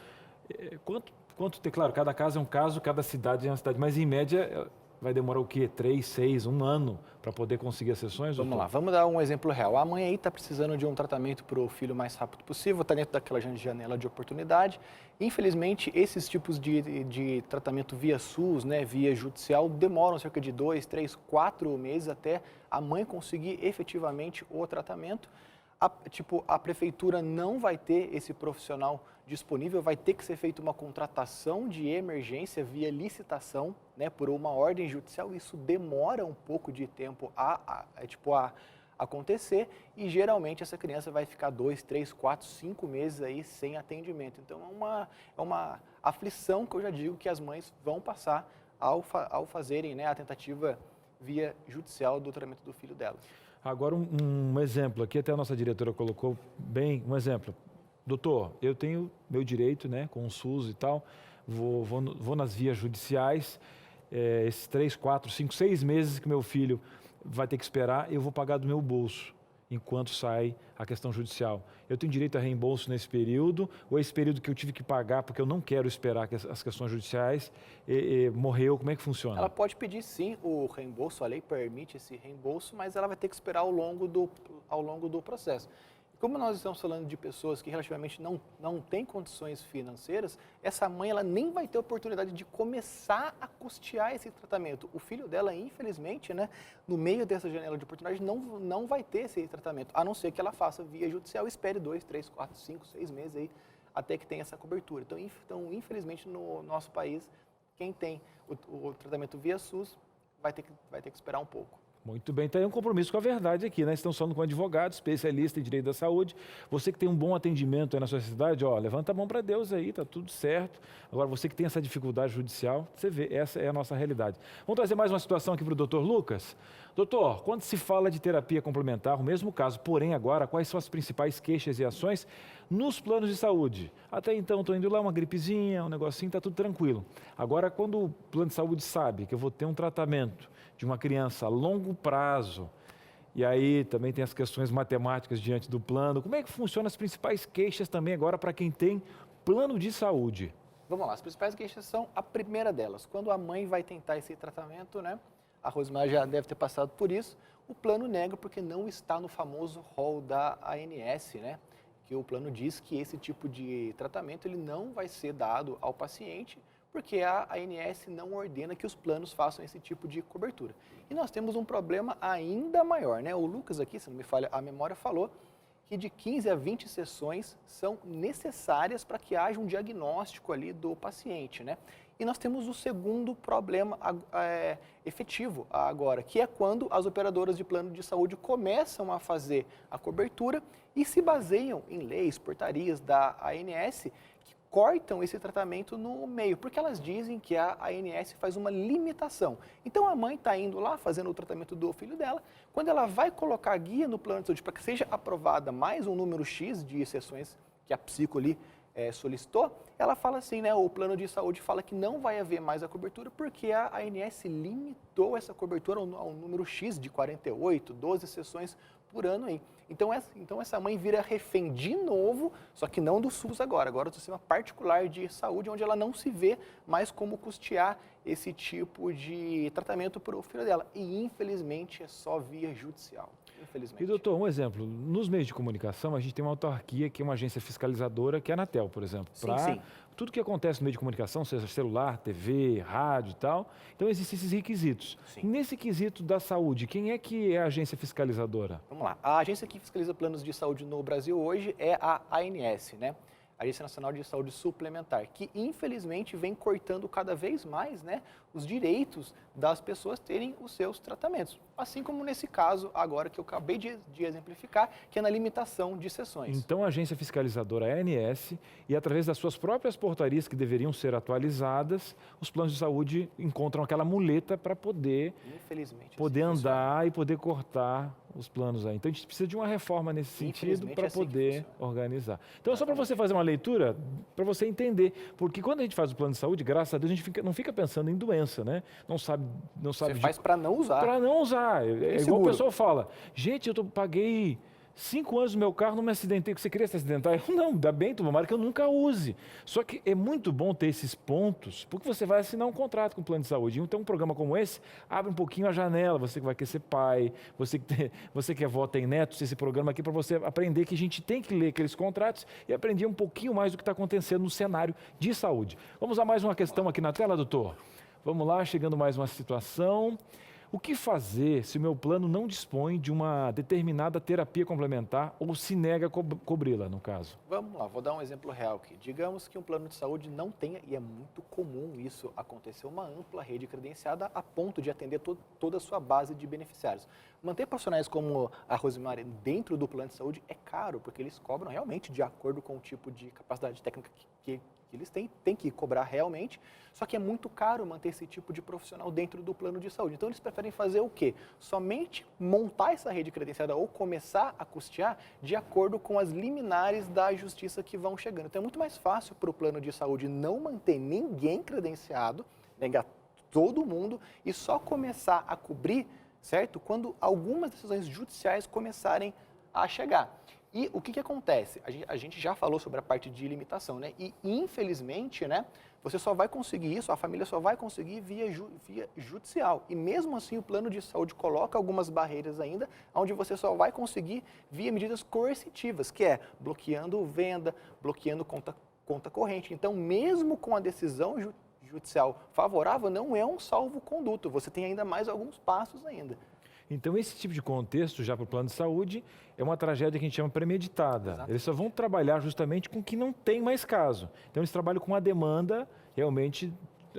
A: claro, cada caso é um caso, cada cidade é uma cidade, mas em média vai demorar o quê? 3, 6, 1 ano para poder conseguir as sessões?
F: Vamos lá, vamos dar um exemplo real. A mãe aí está precisando de um tratamento para o filho o mais rápido possível, está dentro daquela janela de oportunidade. Infelizmente, esses tipos de tratamento via SUS, né, via judicial, demoram cerca de 2, 3, 4 meses até a mãe conseguir efetivamente o tratamento. A prefeitura não vai ter esse profissional disponível, vai ter que ser feita uma contratação de emergência via licitação, né, por uma ordem judicial. Isso demora um pouco de tempo a acontecer e geralmente essa criança vai ficar 2, 3, 4, 5 meses aí sem atendimento. Então é uma aflição que eu já digo que as mães vão passar ao fazerem, né, a tentativa via judicial do tratamento do filho delas.
A: Agora um exemplo, aqui até a nossa diretora colocou bem, um exemplo. Doutor, eu tenho meu direito, né, com o SUS e tal, vou nas vias judiciais, esses 3, 4, 5, 6 meses que meu filho vai ter que esperar, eu vou pagar do meu bolso, enquanto sai a questão judicial. Eu tenho direito a reembolso nesse período, ou esse período que eu tive que pagar porque eu não quero esperar as questões judiciais, morreu, como é que funciona?
F: Ela pode pedir sim o reembolso, a lei permite esse reembolso, mas ela vai ter que esperar ao longo do processo. Como nós estamos falando de pessoas que relativamente não têm condições financeiras, essa mãe ela nem vai ter oportunidade de começar a custear esse tratamento. O filho dela, infelizmente, né, no meio dessa janela de oportunidade, não vai ter esse tratamento, a não ser que ela faça via judicial e espere 2, 3, 4, 5, 6 meses aí, até que tenha essa cobertura. Então, infelizmente, no nosso país, quem tem o tratamento via SUS vai ter que esperar um pouco.
A: Muito bem, tem um compromisso com a verdade aqui, né? Estamos falando com um advogado, especialista em direito da saúde. Você que tem um bom atendimento aí na sua cidade, ó, levanta a mão para Deus aí, tá tudo certo. Agora, você que tem essa dificuldade judicial, você vê, essa é a nossa realidade. Vamos trazer mais uma situação aqui para o doutor Lucas. Doutor, quando se fala de terapia complementar, o mesmo caso, porém agora, quais são as principais queixas e ações nos planos de saúde? Até então, estou indo lá, uma gripezinha, um negocinho, está tudo tranquilo. Agora, quando o plano de saúde sabe que eu vou ter um tratamento de uma criança a longo prazo, e aí também tem as questões matemáticas diante do plano, como é que funcionam as principais queixas também agora para quem tem plano de saúde?
F: Vamos lá, as principais queixas são a primeira delas. Quando a mãe vai tentar esse tratamento, né, a Rosemary já deve ter passado por isso, o plano nega porque não está no famoso rol da ANS, né, que o plano diz que esse tipo de tratamento ele não vai ser dado ao paciente, porque a ANS não ordena que os planos façam esse tipo de cobertura. E nós temos um problema ainda maior, né? O Lucas aqui, se não me falha a memória, falou que de 15 a 20 sessões são necessárias para que haja um diagnóstico ali do paciente, né? E nós temos o segundo problema efetivo agora, que é quando as operadoras de plano de saúde começam a fazer a cobertura e se baseiam em leis, portarias da ANS, cortam esse tratamento no meio, porque elas dizem que a ANS faz uma limitação. Então a mãe está indo lá fazendo o tratamento do filho dela, quando ela vai colocar a guia no plano de saúde para que seja aprovada mais um número X de sessões que a psico ali solicitou, ela fala assim, né, o plano de saúde fala que não vai haver mais a cobertura porque a ANS limitou essa cobertura ao número X de 48, 12 sessões por ano aí. Então essa mãe vira refém de novo, só que não do SUS agora do sistema particular de saúde, onde ela não se vê mais como custear esse tipo de tratamento para o filho dela. E infelizmente é só via judicial. Infelizmente.
A: E doutor, um exemplo, nos meios de comunicação a gente tem uma autarquia que é uma agência fiscalizadora, que é a Anatel, por exemplo.
F: Sim.
A: Tudo que acontece no meio de comunicação, seja celular, TV, rádio e tal, então existem esses requisitos.
F: Sim.
A: Nesse quesito da saúde, quem é que é a agência fiscalizadora?
F: Vamos lá, a agência que fiscaliza planos de saúde no Brasil hoje é a ANS, né? Agência Nacional de Saúde Suplementar, que infelizmente vem cortando cada vez mais, né, os direitos das pessoas terem os seus tratamentos. Assim como nesse caso agora que eu acabei de exemplificar, que é na limitação de sessões.
A: Então a agência fiscalizadora é a ANS e através das suas próprias portarias que deveriam ser atualizadas, os planos de saúde encontram aquela muleta para poder andar e poder cortar os planos aí. Então a gente precisa de uma reforma nesse sentido para poder organizar. Então é só para você fazer uma leitura, para você entender, porque quando a gente faz o plano de saúde, graças a Deus, a gente não fica pensando em doença, né? Não sabe.
F: Você faz para não usar.
A: Para não usar. É igual o pessoal fala, gente, eu paguei 5 anos no meu carro, não me acidentei, você queria se acidentar? Não, ainda bem, tomara que eu nunca use. Só que é muito bom ter esses pontos, porque você vai assinar um contrato com o plano de saúde. Então um programa como esse abre um pouquinho a janela, você que vai querer ser pai, você que é avó, tem netos, esse programa aqui para você aprender que a gente tem que ler aqueles contratos e aprender um pouquinho mais do que está acontecendo no cenário de saúde. Vamos a mais uma questão aqui na tela, doutor? Vamos lá, chegando mais uma situação. O que fazer se o meu plano não dispõe de uma determinada terapia complementar ou se nega a cobri-la, no caso?
F: Vamos lá, vou dar um exemplo real aqui. Digamos que um plano de saúde não tenha, e é muito comum isso acontecer, uma ampla rede credenciada a ponto de atender toda a sua base de beneficiários. Manter profissionais como a Rosemary dentro do plano de saúde é caro, porque eles cobram realmente de acordo com o tipo de capacidade técnica que eles têm, tem que cobrar realmente, só que é muito caro manter esse tipo de profissional dentro do plano de saúde. Então, eles preferem fazer o quê? Somente montar essa rede credenciada ou começar a custear de acordo com as liminares da justiça que vão chegando. Então, é muito mais fácil para o plano de saúde não manter ninguém credenciado, negar todo mundo e só começar a cobrir, certo? Quando algumas decisões judiciais começarem a chegar. E o que acontece? A gente já falou sobre a parte de limitação, né? E, infelizmente, né, você só vai conseguir isso, a família só vai conseguir via judicial. E, mesmo assim, o plano de saúde coloca algumas barreiras ainda, onde você só vai conseguir via medidas coercitivas, que é bloqueando venda, bloqueando conta corrente. Então, mesmo com a decisão judicial favorável, não é um salvo-conduto. Você tem ainda mais alguns passos ainda.
A: Então, esse tipo de contexto, já para o plano de saúde, é uma tragédia que a gente chama premeditada.
F: Exato.
A: Eles só vão trabalhar justamente com o que não tem mais caso. Então, eles trabalham com a demanda realmente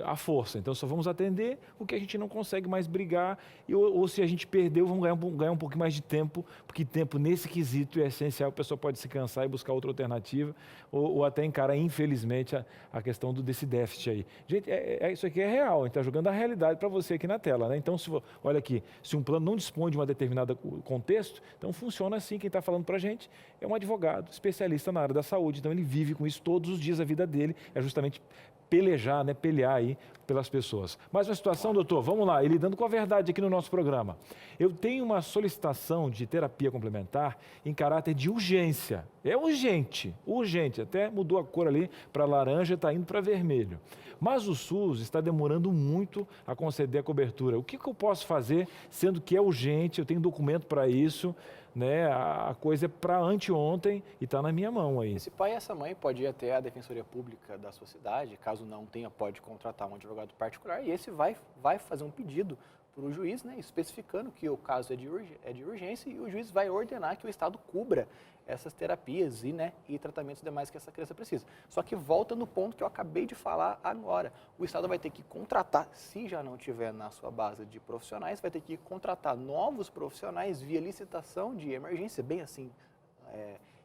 A: à força. Então, só vamos atender o que a gente não consegue mais brigar, ou se a gente perdeu, vamos ganhar um pouquinho mais de tempo, porque tempo nesse quesito é essencial, a pessoa pode se cansar e buscar outra alternativa, ou até encarar, infelizmente, a questão desse déficit aí. Gente, isso aqui é real, a gente está jogando a realidade para você aqui na tela, né? Então, olha aqui, se um plano não dispõe de uma determinada contexto, então funciona assim, quem está falando para a gente é um advogado, especialista na área da saúde, então ele vive com isso todos os dias da vida dele, é justamente pelejar, né, pelear aí pelas pessoas. Mais uma situação, doutor, vamos lá, ele lidando com a verdade aqui no nosso programa. Eu tenho uma solicitação de terapia complementar em caráter de urgência. É urgente, até mudou a cor ali para laranja, está indo para vermelho. Mas o SUS está demorando muito a conceder a cobertura. O que eu posso fazer, sendo que é urgente, eu tenho documento para isso, né? A coisa é para anteontem e está na minha mão aí.
F: Esse pai e essa mãe pode ir até a Defensoria Pública da sua cidade, caso não tenha, pode contratar um advogado particular e esse vai fazer um pedido para o juiz, né, especificando que o caso é de urgência e o juiz vai ordenar que o Estado cubra essas terapias e tratamentos demais que essa criança precisa. Só que volta no ponto que eu acabei de falar agora. O Estado vai ter que contratar, se já não tiver na sua base de profissionais, vai ter que contratar novos profissionais via licitação de emergência, bem assim,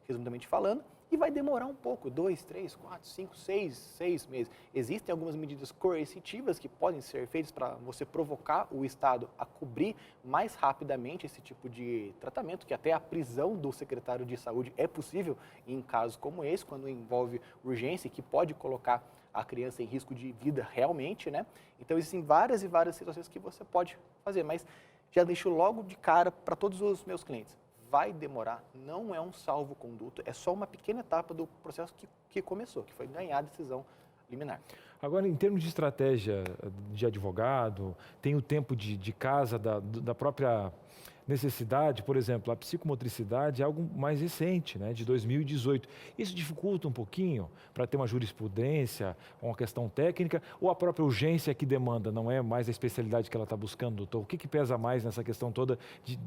F: resumidamente falando, e vai demorar um pouco, 2, 3, 4, 5, 6 meses. Existem algumas medidas coercitivas que podem ser feitas para você provocar o Estado a cobrir mais rapidamente esse tipo de tratamento, que até a prisão do secretário de saúde é possível em casos como esse, quando envolve urgência, que pode colocar a criança em risco de vida realmente, né? Então, existem várias e várias situações que você pode fazer, mas já deixo logo de cara para todos os meus clientes. Vai demorar, não é um salvo-conduto, é só uma pequena etapa do processo que começou, que foi ganhar a decisão liminar.
A: Agora, em termos de estratégia de advogado, tem o tempo de casa, da própria necessidade, por exemplo, a psicomotricidade é algo mais recente, né, de 2018. Isso dificulta um pouquinho para ter uma jurisprudência, uma questão técnica, ou a própria urgência que demanda, não é mais a especialidade que ela está buscando, doutor? O que pesa mais nessa questão toda,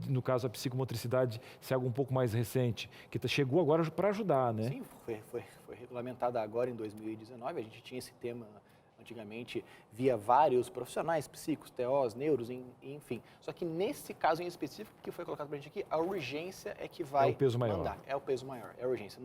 A: no caso, a psicomotricidade ser algo um pouco mais recente, que chegou agora para ajudar, né?
F: Sim, foi regulamentada agora em 2019, a gente tinha esse tema antigamente via vários profissionais, psicos, TOs, neuros, enfim. Só que nesse caso em específico que foi colocado para a gente aqui, a urgência é que vai
A: o peso maior.
F: mandar. É o peso maior, é a urgência.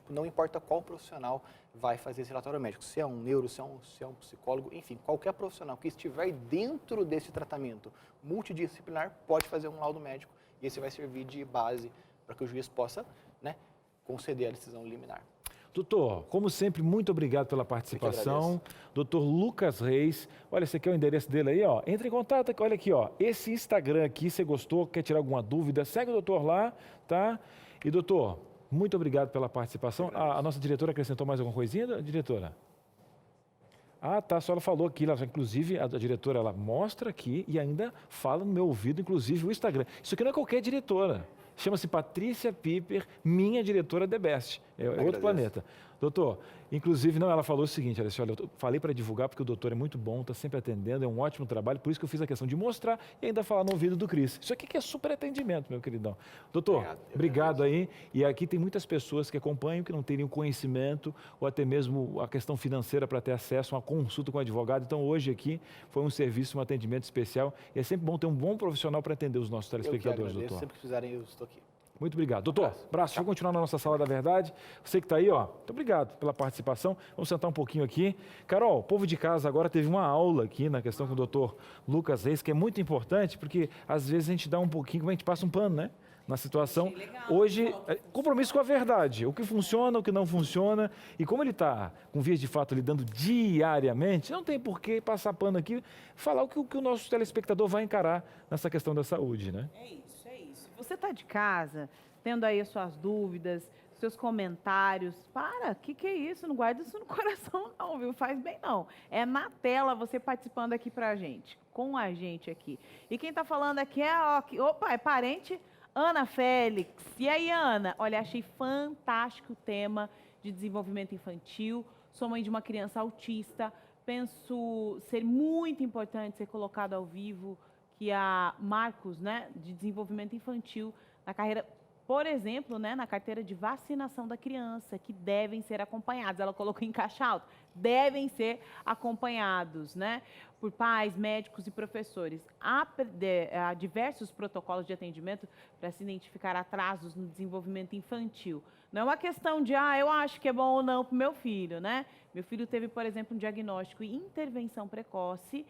F: Não importa qual profissional vai fazer esse relatório médico, se é um neuro, se é um psicólogo, enfim, qualquer profissional que estiver dentro desse tratamento multidisciplinar pode fazer um laudo médico e esse vai servir de base para que o juiz possa, né, conceder a decisão liminar.
A: Doutor, como sempre, muito obrigado pela participação. Doutor Lucas Reis, olha, esse aqui é o endereço dele aí, ó. Entre em contato, olha aqui, ó. Esse Instagram aqui, você gostou, quer tirar alguma dúvida, segue o doutor lá, tá? E, doutor, muito obrigado pela participação. A nossa diretora acrescentou mais alguma coisinha, diretora? Ah, tá, a senhora falou aqui, inclusive a diretora, ela mostra aqui e ainda fala no meu ouvido, inclusive o Instagram. Isso aqui não é qualquer diretora. Chama-se Patrícia Piper, minha diretora The Best. É outro planeta. Doutor, inclusive, não, ela falou o seguinte, ela disse, olha, eu falei para divulgar porque o doutor é muito bom, está sempre atendendo, é um ótimo trabalho, por isso que eu fiz a questão de mostrar e ainda falar no ouvido do Cris. Isso aqui que é super atendimento, meu queridão. Doutor, obrigado aí. E aqui tem muitas pessoas que acompanham, que não teriam conhecimento ou até mesmo a questão financeira para ter acesso a uma consulta com o advogado. Então, hoje aqui foi um serviço, um atendimento especial e é sempre bom ter um bom profissional para atender os nossos telespectadores, doutor.
F: Sempre que precisarem, eu estou aqui.
A: Muito obrigado. Doutor, abraço. Vamos continuar na nossa Sala da Verdade. Você que está aí, ó, muito obrigado pela participação. Vamos sentar um pouquinho aqui. Carol, o povo de casa agora teve uma aula aqui na questão com o doutor Lucas Reis, que é muito importante, porque às vezes a gente dá um pouquinho, como a gente passa um pano, né? Na situação. Hoje, compromisso com a verdade. O que funciona, o que não funciona. E como ele está, com vias de fato, lidando diariamente, não tem por que passar pano aqui, falar o que o nosso telespectador vai encarar nessa questão da saúde, né?
B: É isso. Você está de casa, tendo aí as suas dúvidas, seus comentários, que é isso? Não guarda isso no coração não, viu? Faz bem não. É na tela você participando aqui pra gente, com a gente aqui. E quem tá falando aqui é parente Ana Félix. E aí, Ana? Olha, achei fantástico o tema de desenvolvimento infantil. Sou mãe de uma criança autista. Penso ser muito importante ser colocado ao vivo que a marcos, né, de desenvolvimento infantil na carreira, por exemplo, né, na carteira de vacinação da criança, que devem ser acompanhados. Ela colocou em caixa alta, devem ser acompanhados, né, por pais, médicos e professores. Há diversos protocolos de atendimento para se identificar atrasos no desenvolvimento infantil. Não é uma questão de, eu acho que é bom ou não para o meu filho, né? Meu filho teve, por exemplo, um diagnóstico e intervenção precoce.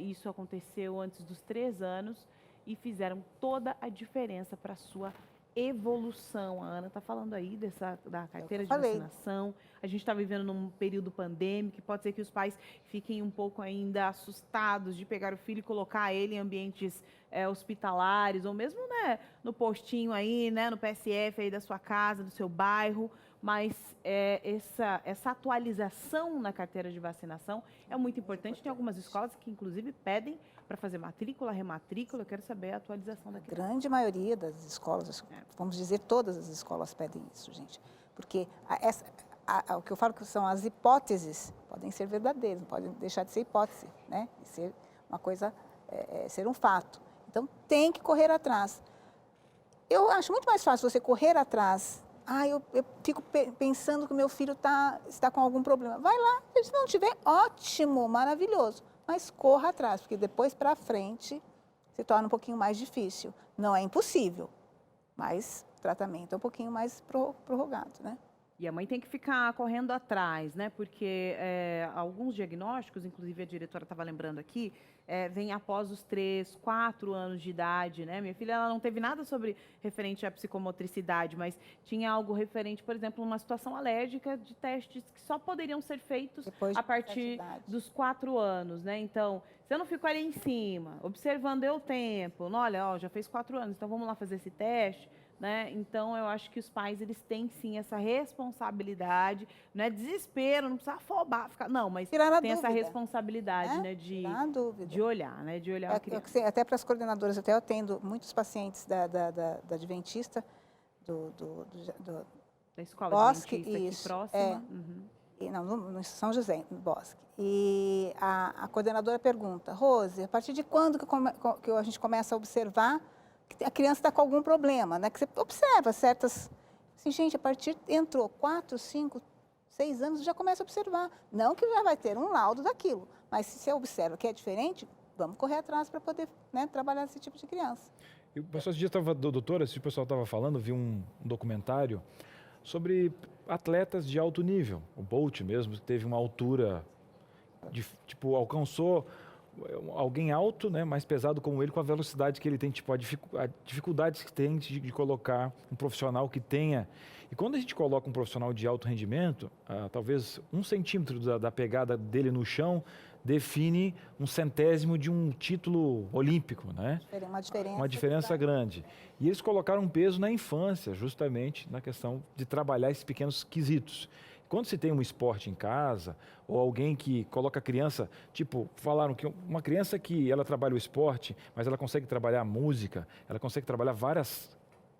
B: Isso aconteceu antes dos 3 anos e fizeram toda a diferença para a sua evolução. A Ana está falando aí da carteira de vacinação. A gente está vivendo num período pandêmico, pode ser que os pais fiquem um pouco ainda assustados de pegar o filho e colocar ele em ambientes hospitalares, ou mesmo, né, no postinho aí, né, no PSF aí da sua casa, do seu bairro. Mas essa atualização na carteira de vacinação é muito importante. Tem algumas escolas que, inclusive, pedem para fazer matrícula, rematrícula. Eu quero saber a atualização da criança.
C: A grande maioria das escolas, vamos dizer, todas as escolas pedem isso, gente. Porque o que eu falo que são as hipóteses, podem ser verdadeiras, não podem deixar de ser hipótese, né? E ser uma coisa, ser um fato. Então, tem que correr atrás. Eu acho muito mais fácil você correr atrás. Eu fico pensando que o meu filho está com algum problema. Vai lá, se não tiver, ótimo, maravilhoso. Mas corra atrás, porque depois para frente se torna um pouquinho mais difícil. Não é impossível, mas o tratamento é um pouquinho mais prorrogado, né?
B: E a mãe tem que ficar correndo atrás, né? Porque alguns diagnósticos, inclusive a diretora estava lembrando aqui, vem após os 3, 4 anos de idade, né? Minha filha, ela não teve nada sobre referente à psicomotricidade, mas tinha algo referente, por exemplo, uma situação alérgica de testes que só poderiam ser feitos a partir dos 4 anos, né? Então, se eu não fico ali em cima, observando o tempo, olha, já fez 4 anos, então vamos lá fazer esse teste. Né? Então, eu acho que os pais, eles têm, sim, essa responsabilidade, não é desespero, não precisa afobar, não, mas tem essa responsabilidade, né, de olhar, né, de olhar a criança.
C: Até para as coordenadoras, até eu atendo muitos pacientes da Adventista,
B: da escola
C: Bosque,
B: Adventista aqui próxima.
C: No São José, no Bosque. E a coordenadora pergunta, Rose, a partir de quando que a gente começa a observar que a criança está com algum problema, né? Que você observa certas... Assim, gente, a partir entrou 4, 5, 6 anos, já começa a observar. Não que já vai ter um laudo daquilo, mas se você observa que é diferente, vamos correr atrás para poder, né, trabalhar esse tipo de criança.
A: E o pessoal, esse dia estava, doutora, esse pessoal estava falando, vi um documentário sobre atletas de alto nível. O Bolt mesmo teve uma altura, alcançou... alguém alto, né, mais pesado como ele, com a velocidade que ele tem, a dificuldade que tem de colocar um profissional que tenha. E quando a gente coloca um profissional de alto rendimento, talvez 1 centímetro da pegada dele no chão define 1/100º de um título olímpico, né? Uma diferença grande. E eles colocaram um peso na infância, justamente na questão de trabalhar esses pequenos quesitos. Quando se tem um esporte em casa, ou alguém que coloca a criança, falaram que uma criança que ela trabalha o esporte, mas ela consegue trabalhar a música, ela consegue trabalhar várias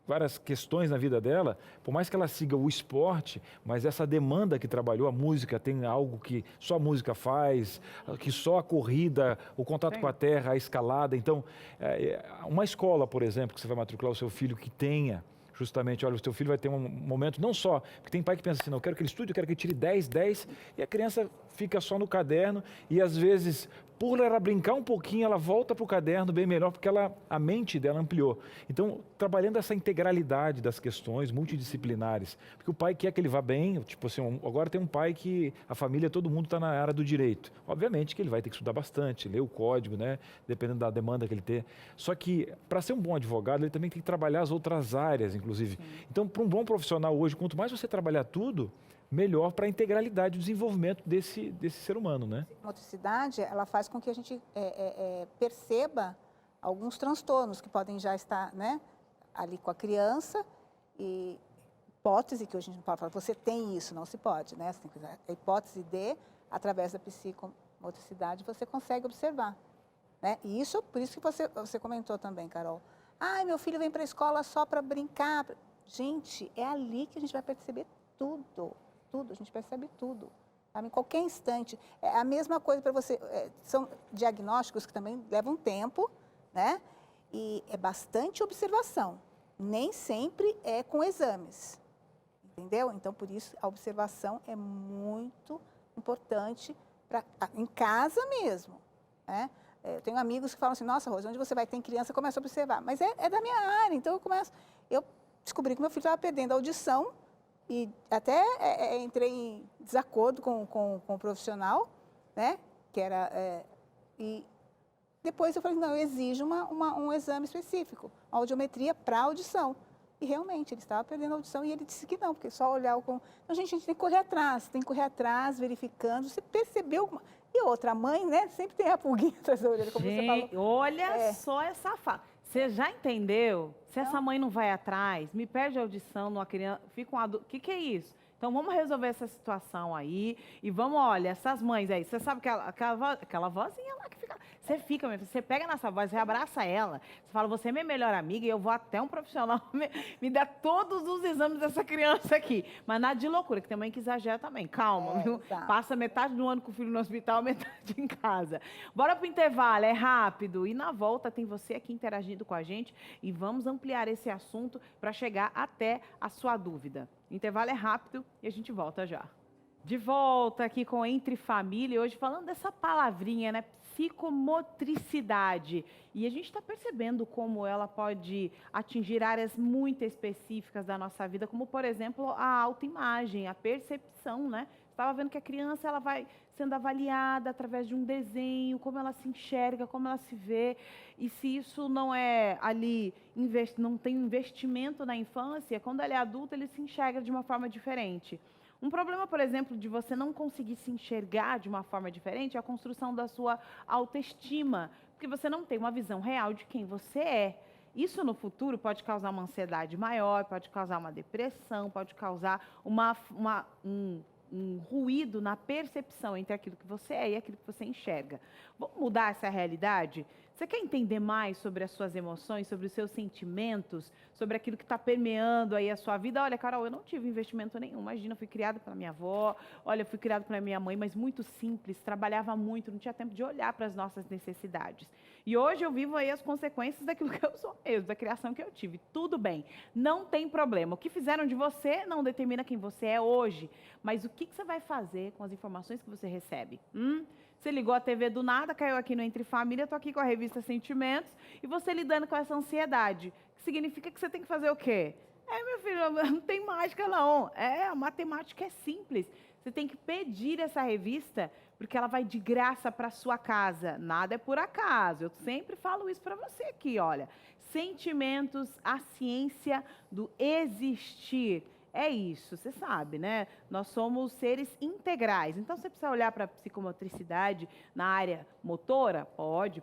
A: várias questões na vida dela, por mais que ela siga o esporte, mas essa demanda que trabalhou, a música tem algo que só a música faz, que só a corrida, o contato com a terra, a escalada. Então, uma escola, por exemplo, que você vai matricular o seu filho, que tenha justamente, olha, o seu filho vai ter um momento, não só, porque tem pai que pensa assim, não, eu quero que ele estude, eu quero que ele tire 10, e a criança fica só no caderno, e às vezes, por ela brincar um pouquinho, ela volta para o caderno bem melhor, porque a mente dela ampliou. Então, trabalhando essa integralidade das questões multidisciplinares, porque o pai quer que ele vá bem, tipo assim, agora tem um pai que a família, todo mundo está na área do direito. Obviamente que ele vai ter que estudar bastante, ler o código, né, dependendo da demanda que ele ter. Só que, para ser um bom advogado, ele também tem que trabalhar as outras áreas, inclusive. Então, para um bom profissional hoje, quanto mais você trabalhar tudo, melhor para a integralidade do desenvolvimento desse ser humano, né?
C: A motricidade, ela faz com que a gente perceba alguns transtornos que podem já estar, né, ali com a criança, e hipótese que hoje a gente pode falar, você tem isso, não se pode, né? Você tem que, a hipótese de, através da psicomotricidade, você consegue observar, né? E isso, por isso que você comentou também, Carol. Ai, meu filho vem para a escola só para brincar. Gente, é ali que a gente vai perceber tudo. A gente percebe tudo, sabe? Em qualquer instante. É a mesma coisa para você, são diagnósticos que também levam tempo, né? E é bastante observação, nem sempre é com exames, entendeu? Então, por isso, a observação é muito importante em casa mesmo, né? Eu tenho amigos que falam assim, nossa, Rose, onde você vai, tem criança, começa a observar. Mas é da minha área, então eu descobri que meu filho estava perdendo a audição, e até entrei em desacordo com o profissional, né? Que era, e depois eu falei, não, eu exijo um exame específico, uma audiometria para audição. E realmente, ele estava perdendo a audição e ele disse que não, porque só olhar o... Então, gente, a gente tem que correr atrás, verificando, você percebeu alguma... E outra, mãe, né? Sempre tem a pulguinha atrás da orelha, como você falou.
B: Olha só essa fala. Você já entendeu? Se essa mãe não vai atrás, me perde a audição numa criança, fica um adulto. O que é isso? Então, vamos resolver essa situação aí. E vamos, olha, essas mães aí. Você sabe que aquela vozinha lá que fica... Você fica, você pega nessa voz, você abraça ela. Você fala, você é minha melhor amiga e eu vou até um profissional me dar todos os exames dessa criança aqui. Mas nada de loucura, que tem mãe que exagera também. Calma, viu?
C: Exato.
B: Passa metade do ano com o filho no hospital, metade em casa. Bora pro intervalo, é rápido. E na volta tem você aqui interagindo com a gente e vamos ampliar esse assunto para chegar até a sua dúvida. O intervalo é rápido e a gente volta já. De volta aqui com Entre Família, hoje falando dessa palavrinha, né? Psicomotricidade. E a gente está percebendo como ela pode atingir áreas muito específicas da nossa vida, como, por exemplo, a autoimagem, a percepção, né? Estava vendo que a criança ela vai sendo avaliada através de um desenho, como ela se enxerga, como ela se vê. E se isso não é ali, não tem um investimento na infância, quando ele é adulto, ele se enxerga de uma forma diferente. Um problema, por exemplo, de você não conseguir se enxergar de uma forma diferente é a construção da sua autoestima, porque você não tem uma visão real de quem você é. Isso no futuro pode causar uma ansiedade maior, pode causar uma depressão, pode causar um ruído na percepção entre aquilo que você é e aquilo que você enxerga. Vamos mudar essa realidade? Você quer entender mais sobre as suas emoções, sobre os seus sentimentos, sobre aquilo que está permeando aí a sua vida? Olha, Carol, eu não tive investimento nenhum. Imagina, eu fui criada pela minha avó, olha, eu fui criada pela minha mãe, mas muito simples, trabalhava muito, não tinha tempo de olhar para as nossas necessidades. E hoje eu vivo aí as consequências daquilo que eu sou mesmo, da criação que eu tive. Tudo bem, não tem problema. O que fizeram de você não determina quem você é hoje, mas o que você vai fazer com as informações que você recebe? Você ligou a TV do nada, caiu aqui no Entre Família, estou aqui com a revista Sentimentos, e você lidando com essa ansiedade. Que significa que você tem que fazer o quê? Meu filho, não tem mágica não. A matemática é simples. Você tem que pedir essa revista, porque ela vai de graça para sua casa. Nada é por acaso. Eu sempre falo isso para você aqui, olha. Sentimentos, a ciência do existir. É isso, você sabe, né? Nós somos seres integrais. Então, você precisa olhar para a psicomotricidade na área motora? Pode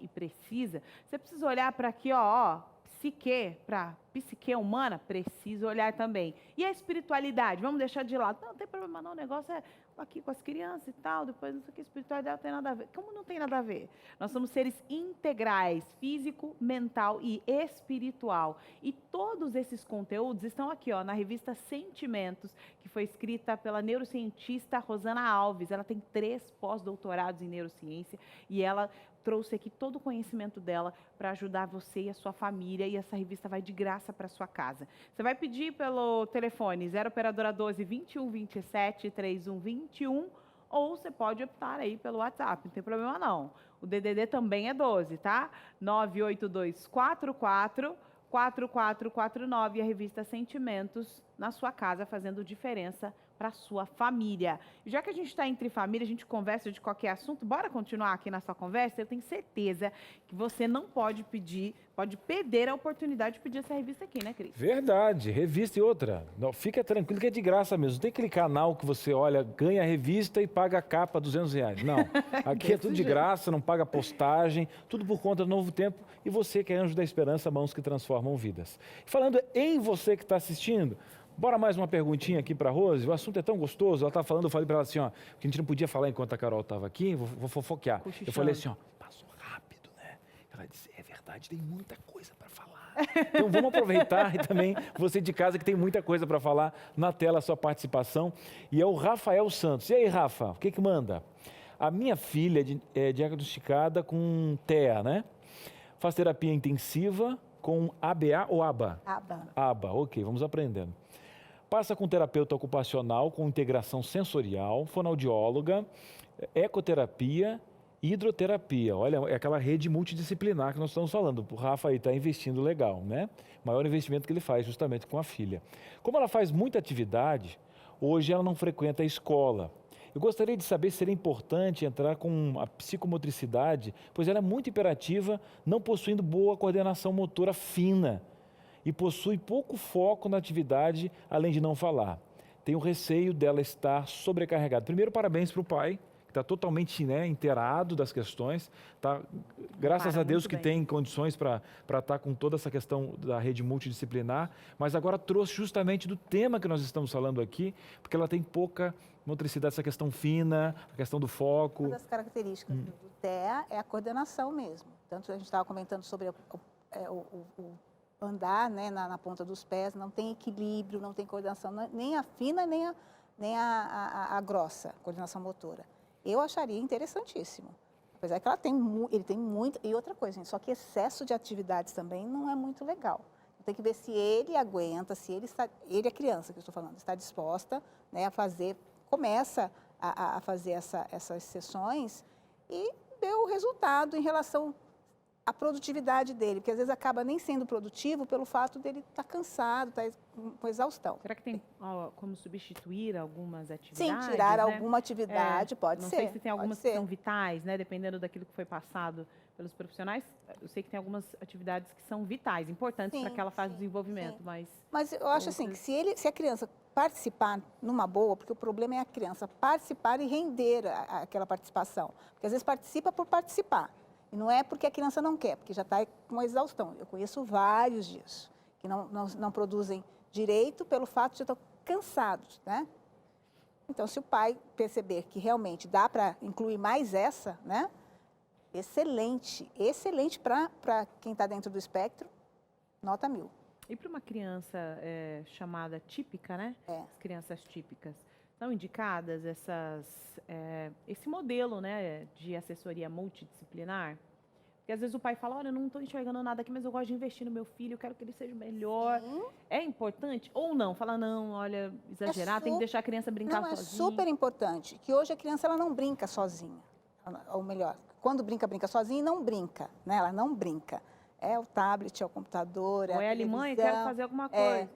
B: e precisa. Você precisa olhar para aqui, psique, para psique humana, precisa olhar também. E a espiritualidade, vamos deixar de lado. Não tem problema não, o negócio é aqui com as crianças e tal, depois não sei o que, espiritualidade não tem nada a ver. Como não tem nada a ver? Nós somos seres integrais, físico, mental e espiritual. E todos esses conteúdos estão aqui, ó, na revista Sentimentos, que foi escrita pela neurocientista Rosana Alves. Ela tem 3 pós-doutorados em neurociência e ela trouxe aqui todo o conhecimento dela para ajudar você e a sua família, e essa revista vai de graça para sua casa. Você vai pedir pelo telefone 0 operadora 12 21 27 31 21, ou você pode optar aí pelo WhatsApp, não tem problema não. O DDD também é 12, tá? 98244 4449, e a revista Sentimentos na sua casa, fazendo diferença para sua família. E já que a gente está entre família, a gente conversa de qualquer assunto, bora continuar aqui na sua conversa? Eu tenho certeza que você não pode perder a oportunidade de pedir essa revista aqui, né, Cris?
A: Verdade, revista e outra. Não, fica tranquilo que é de graça mesmo. Não tem aquele canal que você olha, ganha a revista e paga a capa R$200. Não, aqui é tudo de graça, não paga postagem, tudo por conta do Novo Tempo. E você que é Anjo da Esperança, mãos que transformam vidas. Falando em você que está assistindo, bora mais uma perguntinha aqui para a Rose. O assunto é tão gostoso. Ela estava falando, eu falei para ela assim, ó, que a gente não podia falar enquanto a Carol estava aqui, vou fofoquear. Eu falei assim, ó, passou rápido, né? Ela disse, é verdade, tem muita coisa para falar. Então vamos aproveitar e também você de casa que tem muita coisa para falar, na tela a sua participação. E é o Rafael Santos. E aí, Rafa, o que que manda? A minha filha é diagnosticada com TEA, né? Faz terapia intensiva com ABA ou ABA?
C: ABA.
A: ABA, ok, vamos aprendendo. Passa com terapeuta ocupacional, com integração sensorial, fonoaudióloga, ecoterapia e hidroterapia. Olha, é aquela rede multidisciplinar que nós estamos falando. O Rafa aí está investindo legal, né? O maior investimento que ele faz justamente com a filha. Como ela faz muita atividade, hoje ela não frequenta a escola. Eu gostaria de saber se seria importante entrar com a psicomotricidade, pois ela é muito hiperativa, não possuindo boa coordenação motora fina e possui pouco foco na atividade, além de não falar. Tenho receio dela estar sobrecarregada. Primeiro, parabéns para o pai, que está totalmente, né, inteirado das questões. Tá, graças a Deus que tem condições para estar com toda essa questão da rede multidisciplinar, mas agora trouxe justamente do tema que nós estamos falando aqui, porque ela tem pouca motricidade, essa questão fina, a questão do foco.
C: Uma das características do TEA é a coordenação mesmo. Tanto a gente estava comentando sobre o andar, né, na ponta dos pés, não tem equilíbrio, não tem coordenação, nem a fina, nem a grossa, coordenação motora. Eu acharia interessantíssimo. Apesar que ele tem muito... E outra coisa, gente, só que excesso de atividades também não é muito legal. Tem que ver se ele aguenta, se ele está... Ele é criança, que eu estou falando, está disposta, né, a fazer... Começa a fazer essas sessões e ver o resultado em relação à produtividade dele, porque às vezes acaba nem sendo produtivo pelo fato dele estar cansado, estar com exaustão.
B: Será que tem como substituir algumas atividades?
C: Sim, tirar,
B: né?
C: alguma atividade, pode ser.
B: Não sei se tem algumas que são vitais, né? Dependendo daquilo que foi passado pelos profissionais. Eu sei que tem algumas atividades que são vitais, importantes para aquela fase de desenvolvimento, mas eu
C: acho assim, que se a criança participar numa boa, porque o problema é a criança participar e render aquela participação. Porque às vezes participa por participar. E não é porque a criança não quer, porque já está com uma exaustão. Eu conheço vários disso, que não produzem direito pelo fato de estar cansados, né? Então, se o pai perceber que realmente dá para incluir mais essa, né? Excelente, excelente para quem está dentro do espectro, nota 1000.
B: E para uma criança chamada típica, né? As crianças típicas, são indicadas esse modelo, né, de assessoria multidisciplinar? Porque às vezes o pai fala, olha, eu não estou enxergando nada aqui, mas eu gosto de investir no meu filho, eu quero que ele seja melhor. Sim. É importante? Ou não? Fala, não, olha, exagerar, tem que deixar a criança brincar sozinha.
C: É super importante, que hoje a criança ela não brinca sozinha. Ou melhor, quando brinca sozinha e não brinca, né? Ela não brinca. É o tablet, é o computador, é a televisão.
B: Mãe, quero fazer alguma coisa.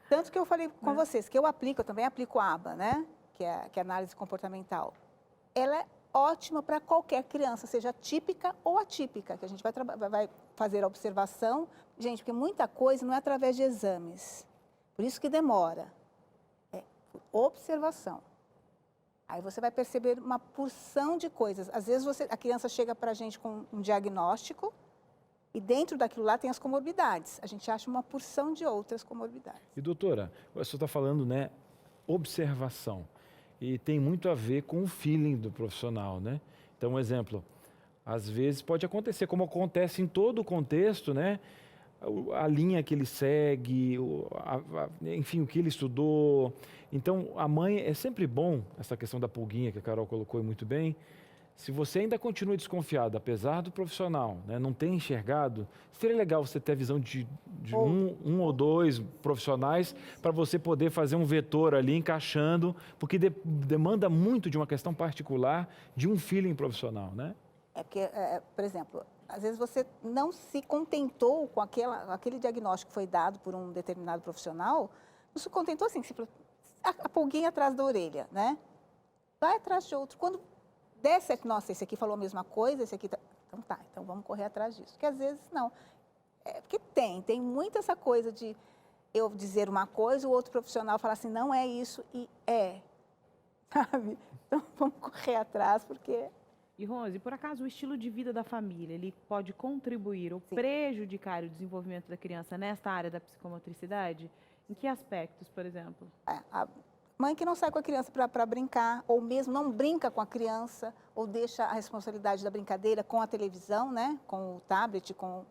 C: Tanto que eu falei com vocês, que eu também aplico a ABA, né? Que é análise comportamental. Ela é ótima para qualquer criança, seja típica ou atípica, que a gente vai fazer a observação. Gente, porque muita coisa não é através de exames. Por isso que demora. É observação. Aí você vai perceber uma porção de coisas. Às vezes a criança chega para a gente com um diagnóstico, E dentro daquilo lá tem as comorbidades. A gente acha uma porção de outras comorbidades.
A: E doutora, você está falando, né, observação. E tem muito a ver com o feeling do profissional, né? Então, um exemplo, às vezes pode acontecer, como acontece em todo o contexto, né? A linha que ele segue, enfim, o que ele estudou. Então, a mãe, é sempre bom, essa questão da pulguinha que a Carol colocou muito bem, se você ainda continua desconfiado, apesar do profissional, né, não ter enxergado, seria legal você ter a visão de um ou dois profissionais para você poder fazer um vetor ali encaixando, porque demanda muito de uma questão particular, de um feeling profissional, né?
C: É porque, por exemplo, às vezes você não se contentou com aquele diagnóstico que foi dado por um determinado profissional, não se contentou assim, a pulguinha atrás da orelha, né? Vai atrás de outro. Quando desce, nossa, esse aqui falou a mesma coisa, esse aqui... Então vamos correr atrás disso. Porque às vezes não. Porque tem muito essa coisa de eu dizer uma coisa, o outro profissional falar assim, não é isso, e sabe? Então vamos correr atrás, porque...
B: E Rose, por acaso o estilo de vida da família, ele pode contribuir ou prejudicar o desenvolvimento da criança nesta área da psicomotricidade? Em que aspectos, por exemplo?
C: A mãe que não sai com a criança para brincar, ou mesmo não brinca com a criança, ou deixa a responsabilidade da brincadeira com a televisão, né? Com o tablet, com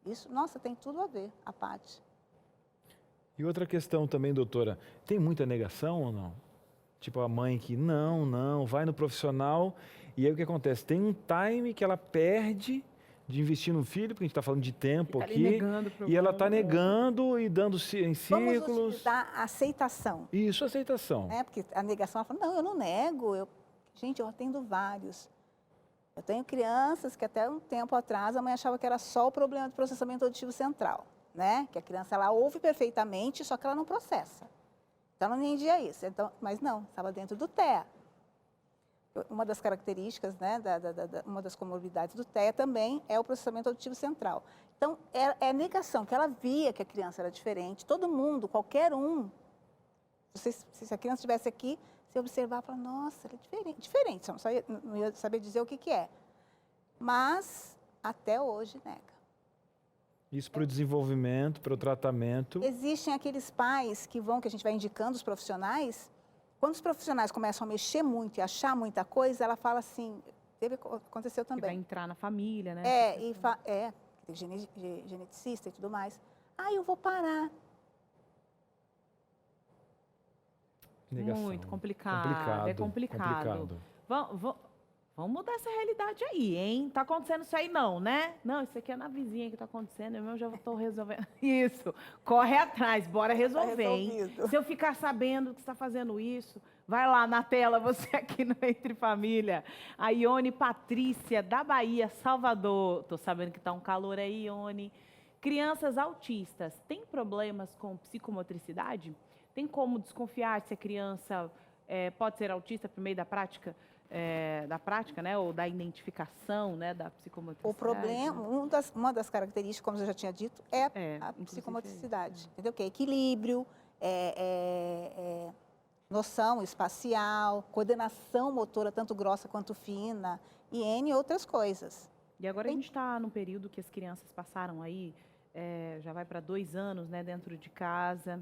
C: isso. Nossa, tem tudo a ver, a Paty.
A: E outra questão também, doutora, tem muita negação ou não? Tipo a mãe que não, vai no profissional, e aí o que acontece? Tem um time que ela perde de investir no filho, porque a gente está falando de tempo aqui, e ela está negando e dando em círculos.
C: Vamos utilizar a aceitação.
A: Isso, aceitação.
C: Porque a negação, ela fala, não, eu não nego. Gente, eu atendo vários. Eu tenho crianças que até um tempo atrás a mãe achava que era só o problema do processamento auditivo central, né? Que a criança, ela ouve perfeitamente, só que ela não processa. Então, ela não entendia isso. Então, mas não, estava dentro do TEA. Uma das características, né, uma das comorbidades do TEA também é o processamento auditivo central. Então, é negação, que ela via que a criança era diferente, todo mundo, qualquer um. Se a criança estivesse aqui, você observar e falar, nossa, ela é diferente, não ia saber dizer o que é. Mas, até hoje, nega.
A: Isso para o desenvolvimento, para o tratamento.
C: Existem aqueles pais que a gente vai indicando os profissionais. Quando os profissionais começam a mexer muito e achar muita coisa, ela fala assim, aconteceu também.
B: Que vai entrar na família, né?
C: Tem geneticista e tudo mais. Eu vou parar.
A: Negação.
B: Muito complicado. É complicado. Vamos mudar essa realidade aí, hein? Tá acontecendo isso aí não, né? Não, isso aqui é na vizinha que tá acontecendo, eu já estou resolvendo. Isso, corre atrás, bora resolver, hein? Se eu ficar sabendo que você está fazendo isso, vai lá na tela, você aqui no Entre Família. A Ione Patrícia, da Bahia, Salvador. Tô sabendo que tá um calor aí, Ione. Crianças autistas, têm problemas com psicomotricidade? Tem como desconfiar se a criança pode ser autista por meio da prática? Né, ou da identificação, né, da psicomotricidade.
C: O problema, uma das características, como eu já tinha dito, é a psicomotricidade, entendeu? Que é equilíbrio, noção espacial, coordenação motora, tanto grossa quanto fina, e N outras coisas.
B: E agora a gente está num período que as crianças passaram aí, já vai para 2 anos, né, dentro de casa.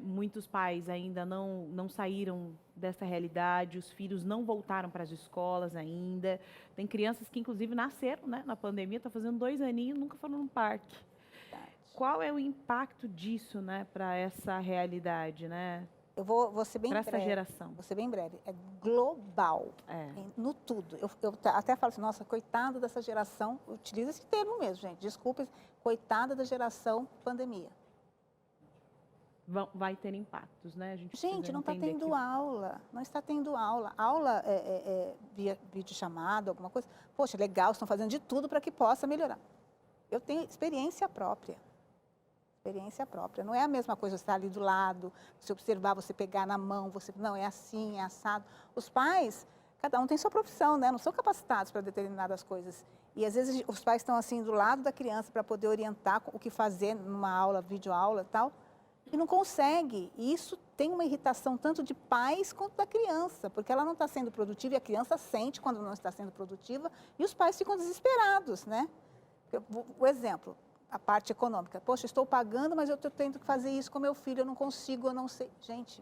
B: Muitos pais ainda não saíram dessa realidade, os filhos não voltaram para as escolas ainda. Tem crianças que, inclusive, nasceram, né, na pandemia, estão fazendo 2 aninhos, nunca foram num parque. Verdade. Qual é o impacto disso, né, para essa realidade, né?
C: Eu vou ser bem breve.
B: Para essa geração.
C: Vou ser bem breve. É global, no tudo. Eu até falo assim, nossa, coitada dessa geração, utiliza esse termo mesmo, gente, desculpa, coitada da geração pandemia.
B: Vai ter impactos, né?
C: Gente, não está tendo aula, não está tendo aula. Aula via videochamada, alguma coisa. Poxa, legal, estão fazendo de tudo para que possa melhorar. Eu tenho experiência própria. Experiência própria. Não é a mesma coisa você estar ali do lado, você observar, você pegar na mão, não, é assim, é assado. Os pais, cada um tem sua profissão, né? Não são capacitados para determinadas coisas. E às vezes os pais estão assim do lado da criança para poder orientar o que fazer numa aula, videoaula e tal. E não consegue. E isso tem uma irritação tanto de pais quanto da criança, porque ela não está sendo produtiva e a criança sente quando não está sendo produtiva e os pais ficam desesperados, né? O exemplo, a parte econômica. Poxa, estou pagando, mas eu estou tendo que fazer isso com meu filho, eu não consigo, eu não sei. Gente...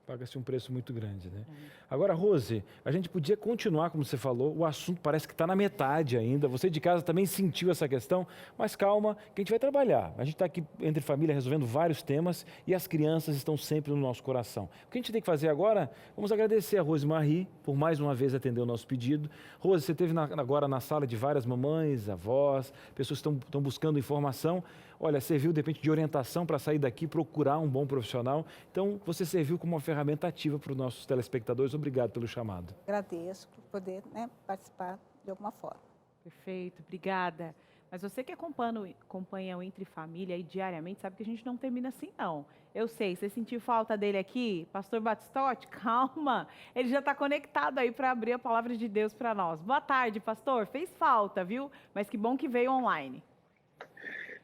A: Paga-se um preço muito grande, né? Agora, Rose, a gente podia continuar, como você falou, o assunto parece que está na metade ainda. Você de casa também sentiu essa questão, mas calma, que a gente vai trabalhar. A gente está aqui entre família resolvendo vários temas e as crianças estão sempre no nosso coração. O que a gente tem que fazer agora? Vamos agradecer a Rose Marie por mais uma vez atender o nosso pedido. Rose, você esteve agora na sala de várias mamães, avós, pessoas que estão buscando informação. Olha, serviu de repente de orientação para sair daqui, procurar um bom profissional. Então, você serviu como uma ferramenta ativa para os nossos telespectadores. Obrigado pelo chamado.
C: Agradeço por poder, né, participar de alguma forma.
B: Perfeito, obrigada. Mas você que acompanha o Entre Família aí diariamente, sabe que a gente não termina assim, não. Eu sei, você sentiu falta dele aqui? Pastor Batistotti, calma. Ele já está conectado aí para abrir a palavra de Deus para nós. Boa tarde, pastor. Fez falta, viu? Mas que bom que veio online.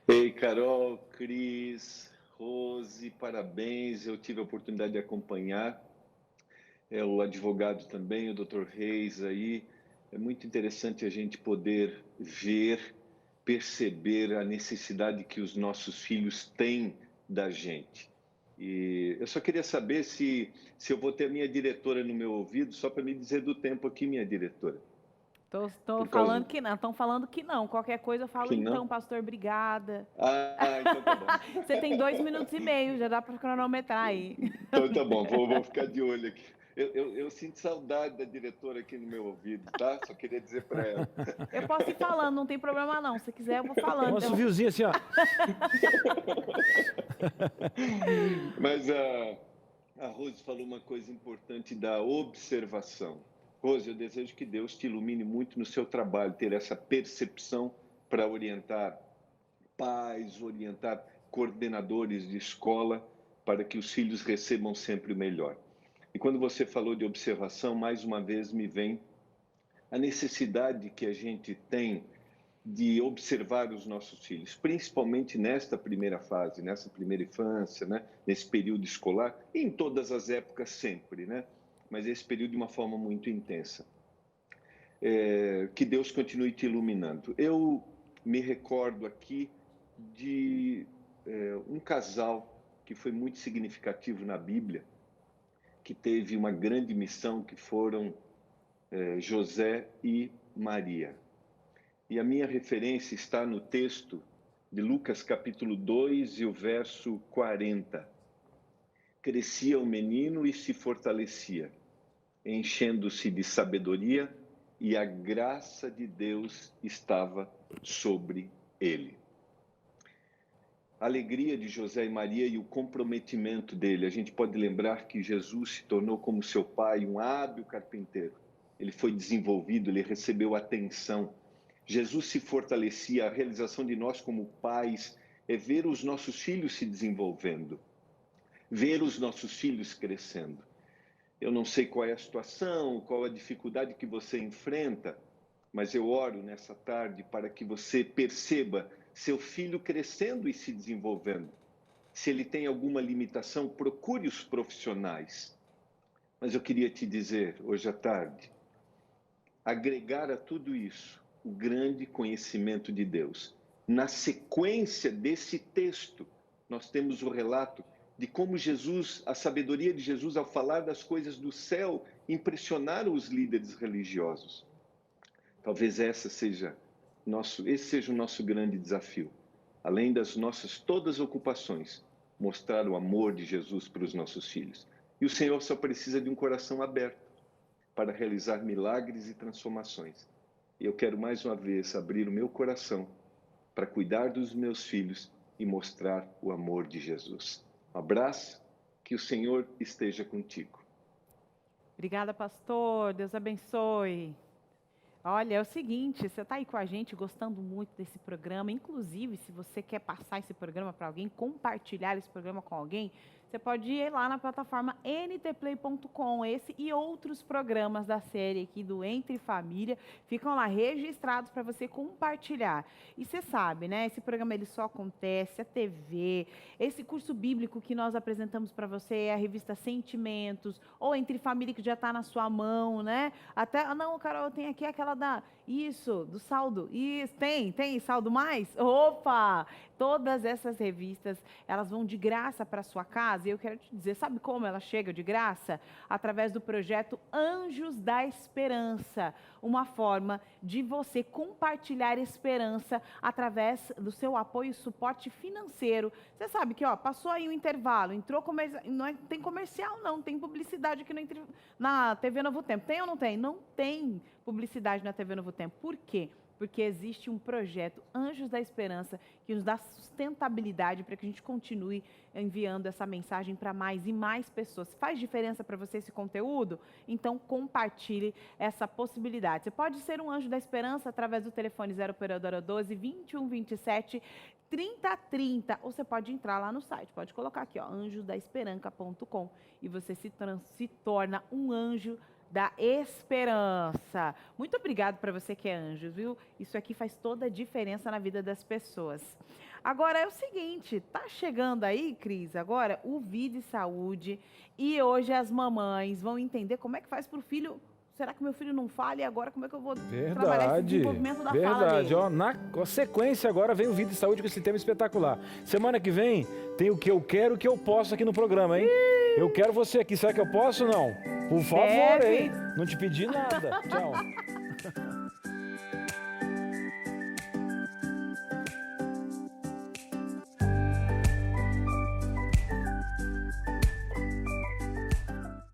G: Ei, Carol, Cris, Rose, parabéns. Eu tive a oportunidade de acompanhar. O advogado também, o Dr. Reis aí. É muito interessante a gente poder ver, perceber a necessidade que os nossos filhos têm da gente. E eu só queria saber se eu vou ter a minha diretora no meu ouvido, só para me dizer do tempo aqui, minha diretora.
B: Estou falando que não, estão falando que não. Qualquer coisa eu falo, então, pastor, obrigada.
G: Então tá bom.
B: Você tem 2 minutos e meio, já dá para cronometrar aí.
G: Então tá bom, vou ficar de olho aqui. Eu sinto saudade da diretora aqui no meu ouvido, tá? Só queria dizer para ela.
B: Eu posso ir falando, não tem problema não. Se quiser, eu vou falando.
A: Um assoviozinho assim, ó.
G: Mas a Rose falou uma coisa importante da observação. Rose, eu desejo que Deus te ilumine muito no seu trabalho, ter essa percepção para orientar pais, orientar coordenadores de escola, para que os filhos recebam sempre o melhor. E quando você falou de observação, mais uma vez me vem a necessidade que a gente tem de observar os nossos filhos, principalmente nesta primeira fase, nessa primeira infância, né? Nesse período escolar, e em todas as épocas sempre, né? Mas esse período de uma forma muito intensa. Que Deus continue te iluminando. Eu me recordo aqui de um casal que foi muito significativo na Bíblia, que teve uma grande missão, que foram José e Maria. E a minha referência está no texto de Lucas capítulo 2 e o verso 40. Crescia o menino e se fortalecia, enchendo-se de sabedoria, e a graça de Deus estava sobre ele. A alegria de José e Maria e o comprometimento dele. A gente pode lembrar que Jesus se tornou como seu pai, um hábil carpinteiro. Ele foi desenvolvido, ele recebeu atenção. Jesus se fortalecia. A realização de nós como pais é ver os nossos filhos se desenvolvendo, ver os nossos filhos crescendo. Eu não sei qual é a situação, qual a dificuldade que você enfrenta, mas eu oro nessa tarde para que você perceba seu filho crescendo e se desenvolvendo. Se ele tem alguma limitação, procure os profissionais. Mas eu queria te dizer, hoje à tarde, agregar a tudo isso o grande conhecimento de Deus. Na sequência desse texto, nós temos o relato de como Jesus, a sabedoria de Jesus ao falar das coisas do céu, impressionaram os líderes religiosos. Talvez esse seja o nosso grande desafio. Além das nossas todas as ocupações, mostrar o amor de Jesus para os nossos filhos. E o Senhor só precisa de um coração aberto para realizar milagres e transformações. E eu quero mais uma vez abrir o meu coração para cuidar dos meus filhos e mostrar o amor de Jesus. Um abraço, que o Senhor esteja contigo.
B: Obrigada, pastor. Deus abençoe. Olha, é o seguinte, você está aí com a gente, gostando muito desse programa. Inclusive, se você quer passar esse programa para alguém, compartilhar esse programa com alguém, você pode ir lá na plataforma ntplay.com. Esse e outros programas da série aqui do Entre Família ficam lá registrados para você compartilhar. E você sabe, né? Esse programa ele só acontece, a TV, esse curso bíblico que nós apresentamos para você é a revista Sentimentos, ou Entre Família que já está na sua mão, né? Até, não, Carol, tem aqui aquela da Isso, do saldo. Isso, tem saldo mais? Opa! Todas essas revistas, elas vão de graça para sua casa. E eu quero te dizer, sabe como ela chega de graça? Através do projeto Anjos da Esperança. Uma forma de você compartilhar esperança através do seu apoio e suporte financeiro. Você sabe que, ó, passou aí um intervalo, entrou comercial, não tem comercial não, tem publicidade aqui na TV Novo Tempo. Tem ou não tem? Não tem publicidade na TV Novo Tempo. Por quê? Porque existe um projeto Anjos da Esperança que nos dá sustentabilidade para que a gente continue enviando essa mensagem para mais e mais pessoas. Faz diferença para você esse conteúdo? Então compartilhe essa possibilidade. Você pode ser um Anjo da Esperança através do telefone 0 operadora 12 2127 3030, ou você pode entrar lá no site, pode colocar aqui, ó, anjosdaesperanca.com, e você se torna um anjo da esperança. Muito obrigado para você que é anjo, viu? Isso aqui faz toda a diferença na vida das pessoas. Agora é o seguinte, tá chegando aí, Cris, agora o Vida e Saúde, e hoje as mamães vão entender como é que faz para o filho. Será que meu filho não fala e agora como é que eu vou trabalhar esse desenvolvimento da fala dele?
A: Ó, na sequência agora vem o Vida e Saúde com esse tema espetacular. Semana que vem tem o que eu quero, o que eu posso aqui no programa, hein? Eu quero você aqui, será que eu posso ou não? Por favor, hein? Não te pedi nada. Tchau.